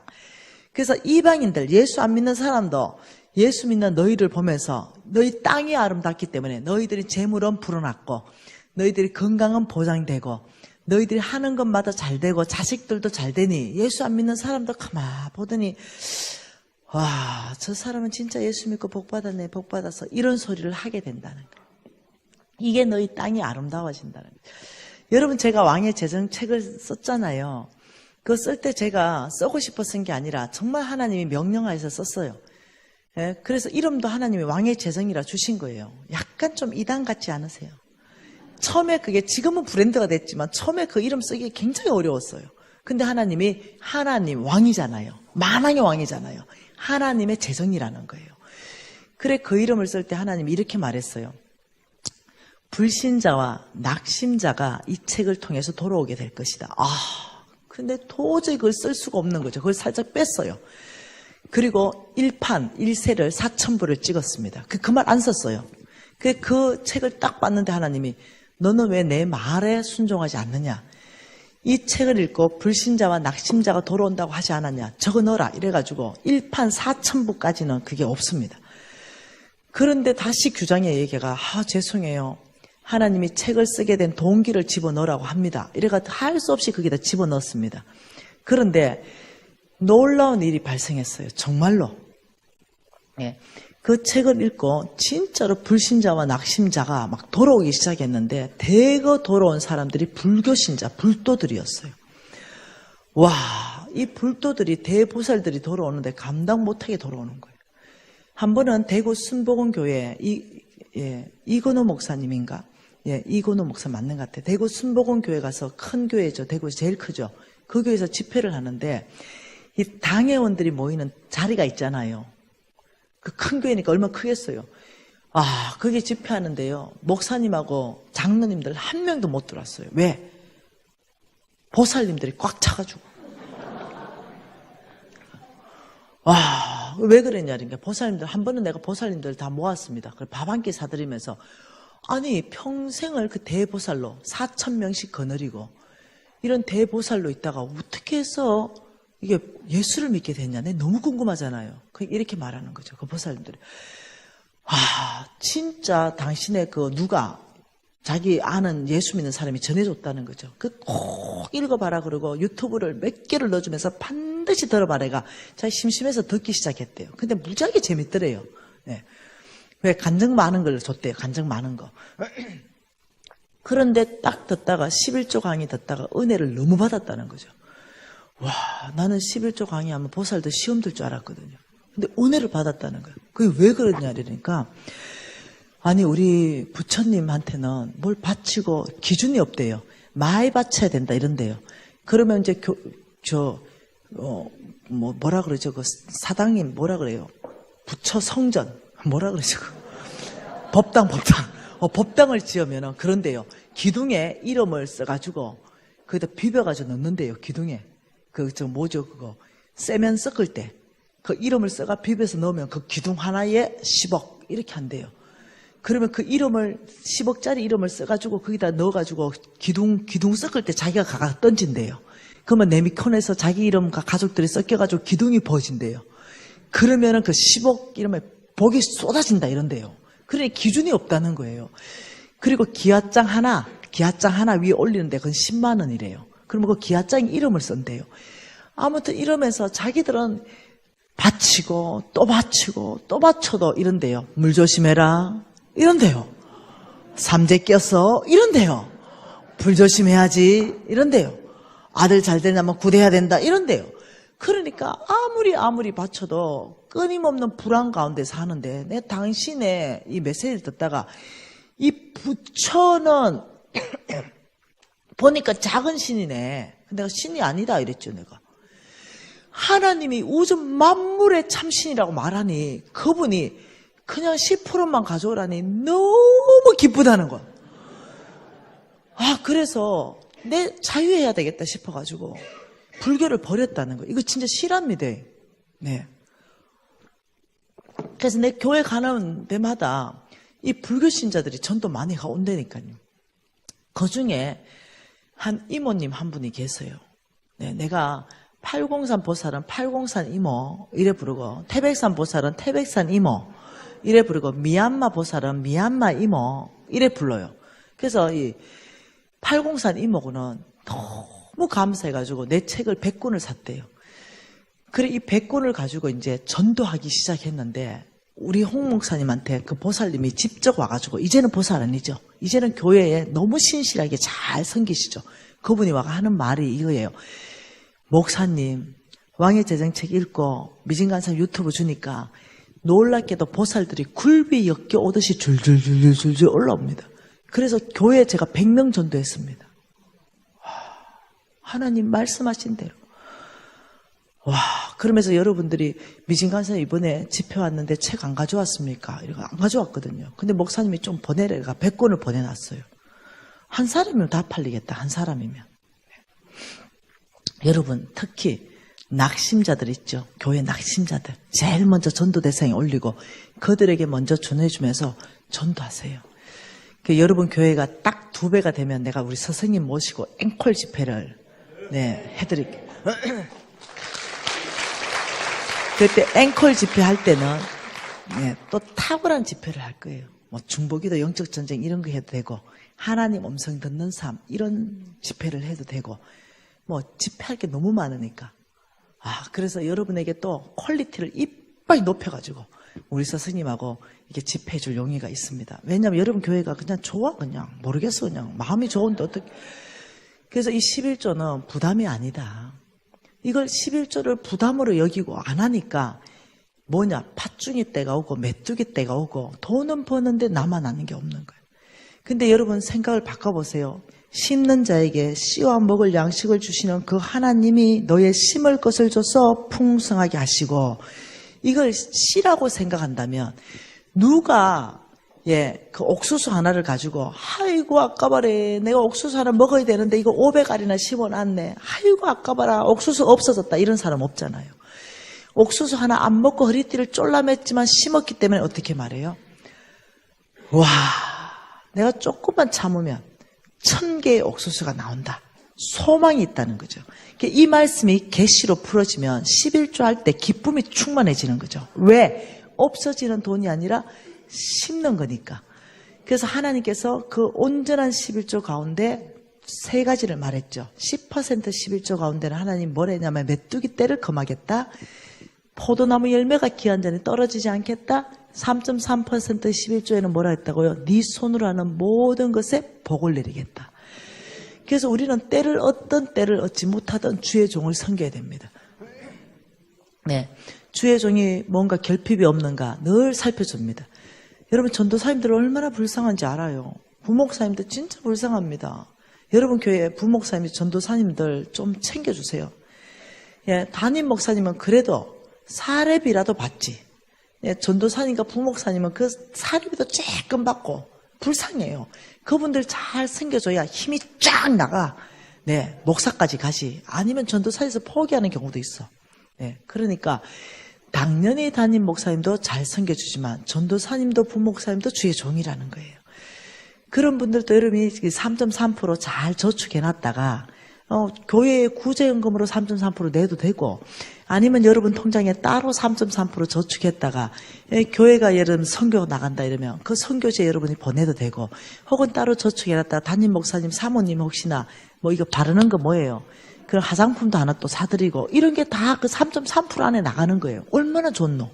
그래서 이방인들, 예수 안 믿는 사람도 예수 믿는 너희를 보면서 너희 땅이 아름답기 때문에 너희들이 재물은 불어났고 너희들이 건강은 보장되고 너희들이 하는 것마다 잘 되고 자식들도 잘 되니 예수 안 믿는 사람도 가만 보더니 와, 저 사람은 진짜 예수 믿고 복 받았네, 복 받아서 이런 소리를 하게 된다는 거예요. 이게 너희 땅이 아름다워진다는 거예요. 여러분 제가 왕의 재정 책을 썼잖아요. 그거 쓸 때 제가 쓰고 싶어 쓴 게 아니라 정말 하나님이 명령하여서 썼어요. 예, 그래서 이름도 하나님이 왕의 재정이라 주신 거예요. 약간 좀 이단 같지 않으세요? 처음에 그게 지금은 브랜드가 됐지만 처음에 그 이름 쓰기 굉장히 어려웠어요. 근데 하나님이 하나님 왕이잖아요. 만왕의 왕이잖아요. 하나님의 재정이라는 거예요. 그래 그 이름을 쓸 때 하나님이 이렇게 말했어요. 불신자와 낙심자가 이 책을 통해서 돌아오게 될 것이다. 근데 도저히 그걸 쓸 수가 없는 거죠. 그걸 살짝 뺐어요. 그리고 1판 1세를 4,000부를 찍었습니다. 그 말 안 썼어요. 그 책을 딱 봤는데 하나님이 너는 왜 내 말에 순종하지 않느냐? 이 책을 읽고 불신자와 낙심자가 돌아온다고 하지 않았냐? 적어 넣어라. 이래가지고 1판 4,000부까지는 그게 없습니다. 그런데 다시 규장의 얘기가 죄송해요. 하나님이 책을 쓰게 된 동기를 집어넣으라고 합니다. 이래가지고 할 수 없이 거기다 집어넣었습니다. 그런데 놀라운 일이 발생했어요. 정말로. 예. 그 책을 읽고 진짜로 불신자와 낙심자가 막 돌아오기 시작했는데 대거 돌아온 사람들이 불교신자, 불도들이었어요. 와, 이 불도들이 대보살들이 돌아오는데 감당 못하게 돌아오는 거예요. 한 번은 대구 순복음교회 이건호 목사님인가? 예, 이건호 목사 맞는 것 같아요. 대구 순복음교회 가서 큰 교회죠. 대구에서 제일 크죠. 그 교회에서 집회를 하는데 이 당회원들이 모이는 자리가 있잖아요. 그 큰 교회니까 얼마나 크겠어요. 거기 집회하는데요. 목사님하고 장로님들 한 명도 못 들어왔어요. 왜? 보살님들이 꽉 차가지고. 왜 그랬냐니까. 보살님들, 한 번은 내가 보살님들 다 모았습니다. 그걸 밥 한 끼 사드리면서, 아니, 평생을 그 대보살로 4,000명씩 거느리고, 이런 대보살로 있다가 어떻게 해서 이게 예수를 믿게 됐냐? 내 너무 궁금하잖아요. 이렇게 말하는 거죠. 그 보살님들이. 진짜 당신의 누가 자기 아는 예수 믿는 사람이 전해줬다는 거죠. 꼭 읽어봐라 그러고 유튜브를 몇 개를 넣어주면서 반드시 들어봐라가 자기 심심해서 듣기 시작했대요. 근데 무지하게 재밌더래요. 네. 왜 간증 많은 걸 줬대요. 간증 많은 거. 그런데 딱 듣다가 11조 강의 듣다가 은혜를 너무 받았다는 거죠. 와, 나는 11조 강의하면 보살도 시험 들 줄 알았거든요. 근데 은혜를 받았다는 거예요. 그게 왜 그러냐, 그러니까. 아니, 우리 부처님한테는 뭘 바치고 기준이 없대요. 많이 바쳐야 된다, 이런데요. 그러면 이제 뭐라 그러죠? 그 사당님 뭐라 그래요? 부처 성전. 뭐라 그러죠? 법당을 지으면은 그런데요. 기둥에 이름을 써가지고 거기다 비벼가지고 넣는데요. 기둥에. 세면 섞을 때. 그 이름을 써가 비벼서 넣으면 그 기둥 하나에 10억. 이렇게 한대요. 그러면 그 이름을, 10억짜리 이름을 써가지고 거기다 넣어가지고 기둥 섞을 때 자기가 가가 던진대요. 그러면 네미콘에서 자기 이름과 가족들이 섞여가지고 기둥이 부어진대요. 그러면은 그 10억 이름에 복이 쏟아진다 이런데요. 그러니 기준이 없다는 거예요. 그리고 기와장 하나 위에 올리는데 그건 10만 원이래요. 그러면 그 기와장에 이름을 쓴대요. 아무튼 이러면서 자기들은 바치고 또 바치고 또 바쳐도 이런데요. 물 조심해라 이런데요. 삼재 껴서 이런데요. 불 조심해야지 이런데요. 아들 잘 되려면 구대해야 된다 이런데요. 그러니까 아무리 바쳐도 끊임없는 불안 가운데 사는데 내 당신의 이 메시지를 듣다가 이 부처는 보니까 작은 신이네. 내가 신이 아니다 이랬죠 내가. 하나님이 우주 만물의 참신이라고 말하니 그분이 그냥 10%만 가져오라니 너무 기쁘다는 거야. 아 그래서 내 자유해야 되겠다 싶어가지고 불교를 버렸다는 거예요. 이거 진짜 실합니다. 네. 그래서 내 교회 가는 데마다 이 불교 신자들이 전도 많이 온다니까요. 그 중에 한 이모님 한 분이 계세요. 네, 내가 803 보살은 803 이모 이래 부르고 태백산 보살은 태백산 이모 이래 부르고 미얀마 보살은 미얀마 이모 이래 불러요. 그래서 이 803 이모는 너무 감사해가지고 내 책을 100권을 샀대요. 그래 이 100권을 가지고 이제 전도하기 시작했는데 우리 홍 목사님한테 그 보살님이 직접 와가지고 이제는 보살 아니죠. 이제는 교회에 너무 신실하게 잘 섬기시죠. 그분이 와가 하는 말이 이거예요. 목사님 왕의 제정책 읽고 미진간사 유튜브 주니까 놀랍게도 보살들이 굴비 엮여 오듯이 줄줄줄줄줄 올라옵니다. 그래서 교회에 제가 100명 전도했습니다. 하나님 말씀하신 대로. 와, 그러면서 여러분들이 미진간사 이번에 집회 왔는데 책 안 가져왔습니까? 이러고 안 가져왔거든요. 근데 목사님이 좀 보내래가 100권을 보내놨어요. 한 사람이면 다 팔리겠다. 한 사람이면. 여러분 특히 낙심자들 있죠. 교회 낙심자들. 제일 먼저 전도 대상에 올리고 그들에게 먼저 전해주면서 전도하세요. 여러분 교회가 딱 2배가 되면 내가 우리 스승님 모시고 앵콜 집회를 해드릴게요. 그때 앵콜 집회 할 때는 또 탁월한 집회를 할 거예요. 뭐 중보기도 영적 전쟁 이런 거 해도 되고 하나님 음성 듣는 삶 이런 집회를 해도 되고 뭐 집회할 게 너무 많으니까 그래서 여러분에게 또 퀄리티를 이빨 높여가지고 우리 스승님하고 이게 집회해 줄 용의가 있습니다. 왜냐하면 여러분 교회가 그냥 좋아 그냥 모르겠어 그냥 마음이 좋은데 어떻게 그래서 이 11조는 부담이 아니다. 이걸 11조를 부담으로 여기고 안 하니까 뭐냐 팥죽이 때가 오고 메뚜기 때가 오고 돈은 버는데 나만 아는 게 없는 거예요. 근데 여러분 생각을 바꿔보세요. 심는 자에게 씨와 먹을 양식을 주시는 그 하나님이 너의 심을 것을 줘서 풍성하게 하시고 이걸 씨라고 생각한다면 누가 그 옥수수 하나를 가지고 아이고 아까봐라 내가 옥수수 하나 먹어야 되는데 이거 500알이나 심어놨네 아이고 아까봐라 옥수수 없어졌다 이런 사람 없잖아요. 옥수수 하나 안 먹고 허리띠를 쫄라맸지만 심었기 때문에 어떻게 말해요? 와 내가 조금만 참으면 1000개의 옥수수가 나온다. 소망이 있다는 거죠. 이 말씀이 계시로 풀어지면 11조 할 때 기쁨이 충만해지는 거죠. 왜? 없어지는 돈이 아니라 심는 거니까. 그래서 하나님께서 그 온전한 11조 가운데 3가지를 말했죠. 10% 11조 가운데는 하나님 뭘 했냐면 메뚜기 떼를 금하겠다. 포도나무 열매가 기한 전에 떨어지지 않겠다. 3.3% 11조에는 뭐라 했다고요? 네 손으로 하는 모든 것에 복을 내리겠다. 그래서 우리는 어떤 때를 얻지 못하던 주의 종을 섬겨야 됩니다. 주의 종이 뭔가 결핍이 없는가 늘 살펴줍니다. 여러분 전도사님들 얼마나 불쌍한지 알아요. 부목사님들 진짜 불쌍합니다. 여러분 교회 부목사님 전도사님들 좀 챙겨주세요. 담임 목사님은 그래도 사례비라도 받지. 전도사님과 부목사님은 그 사례비도 조금 받고 불쌍해요. 그분들 잘 챙겨줘야 힘이 쫙 나가. 목사까지 가시. 아니면 전도사에서 포기하는 경우도 있어. 그러니까 당연히 담임 목사님도 잘 섬겨주지만 전도사님도 부목사님도 주의 종이라는 거예요. 그런 분들도 여러분이 3.3% 잘 저축해놨다가 교회에 구제연금으로 3.3% 내도 되고 아니면 여러분 통장에 따로 3.3% 저축했다가 교회가 예를 들면 선교 나간다 이러면 그 선교지에 여러분이 보내도 되고 혹은 따로 저축해놨다가 담임 목사님 사모님 혹시나 뭐 이거 바르는 거 뭐예요? 그런 화장품도 하나 또 사드리고 이런 게 다 그 3.3% 안에 나가는 거예요. 얼마나 좋노?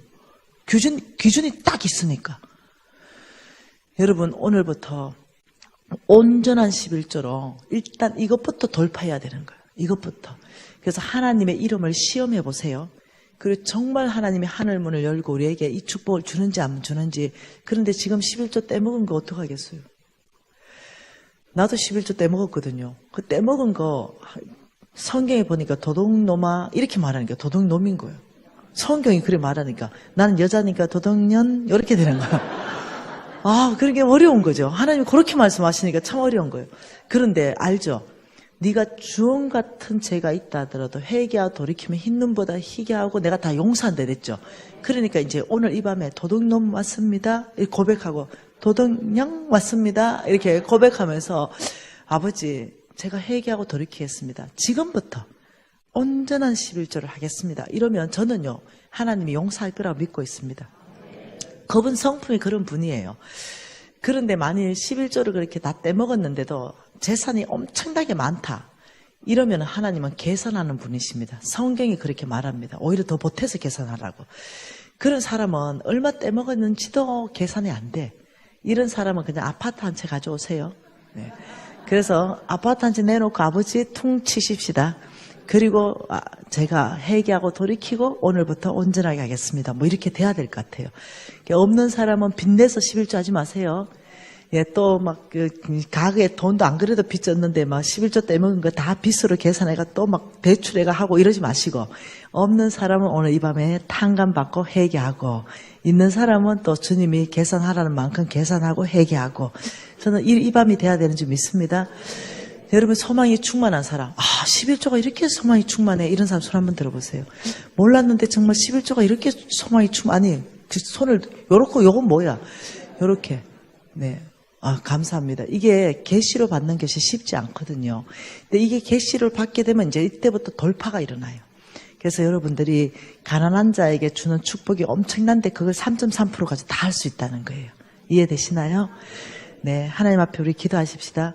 기준이 딱 있으니까. 여러분 오늘부터 온전한 11조로 일단 이것부터 돌파해야 되는 거예요. 이것부터. 그래서 하나님의 이름을 시험해 보세요. 그리고 정말 하나님이 하늘문을 열고 우리에게 이 축복을 주는지 안 주는지. 그런데 지금 11조 떼먹은 거 어떡하겠어요? 나도 11조 떼먹었거든요. 그 떼먹은 거 성경에 보니까 도둑놈아 이렇게 말하니까 도둑놈인 거예요. 성경이 그래 말하니까 나는 여자니까 도둑년 이렇게 되는 거야. 아, 그런 게 어려운 거죠. 하나님이 그렇게 말씀하시니까 참 어려운 거예요. 그런데 알죠? 네가 주홍 같은 죄가 있다 하더라도 회개하고 돌이키면 흰 눈보다 희게 하고 내가 다 용서한다 그랬죠. 그러니까 이제 오늘 이 밤에 도둑놈 왔습니다. 이렇게 고백하고 도둑냥 왔습니다. 이렇게 고백하면서 아버지 제가 회개하고 돌이키겠습니다. 지금부터 온전한 11조를 하겠습니다. 이러면 저는요 하나님이 용서할 거라고 믿고 있습니다. 그분 성품이 그런 분이에요. 그런데 만일 11조를 그렇게 다 떼먹었는데도 재산이 엄청나게 많다. 이러면 하나님은 계산하는 분이십니다. 성경이 그렇게 말합니다. 오히려 더 보태서 계산하라고. 그런 사람은 얼마 떼먹었는지도 계산이 안 돼. 이런 사람은 그냥 아파트 한 채 가져오세요. 네. 그래서 아파트 한 채 내놓고 아버지 퉁 치십시다. 그리고 제가 회개하고 돌이키고 오늘부터 온전하게 하겠습니다. 뭐 이렇게 돼야 될 것 같아요. 없는 사람은 빚내서 11조 하지 마세요. 예, 또 막 가게에 돈도 안 그래도 빚 졌는데 막 11조 떼먹은 거 다 빚으로 계산해가 또 막 대출해가 하고 이러지 마시고, 없는 사람은 오늘 이 밤에 탕감 받고 회개하고, 있는 사람은 또 주님이 계산하라는 만큼 계산하고 회개하고, 저는 이 밤이 돼야 되는 줄 믿습니다. 여러분 소망이 충만한 사람, 11조가 이렇게 소망이 충만해, 이런 사람 손 한번 들어보세요. 몰랐는데 정말 11조가 이렇게 소망이 아니 손을 요렇게, 요건 뭐야 요렇게. 네, 감사합니다. 이게 계시로 받는 것이 쉽지 않거든요. 근데 이게 계시를 받게 되면 이제 이때부터 돌파가 일어나요. 그래서 여러분들이 가난한 자에게 주는 축복이 엄청난데 그걸 3.3% 가지고 다 할 수 있다는 거예요. 이해되시나요? 네, 하나님 앞에 우리 기도하십시다.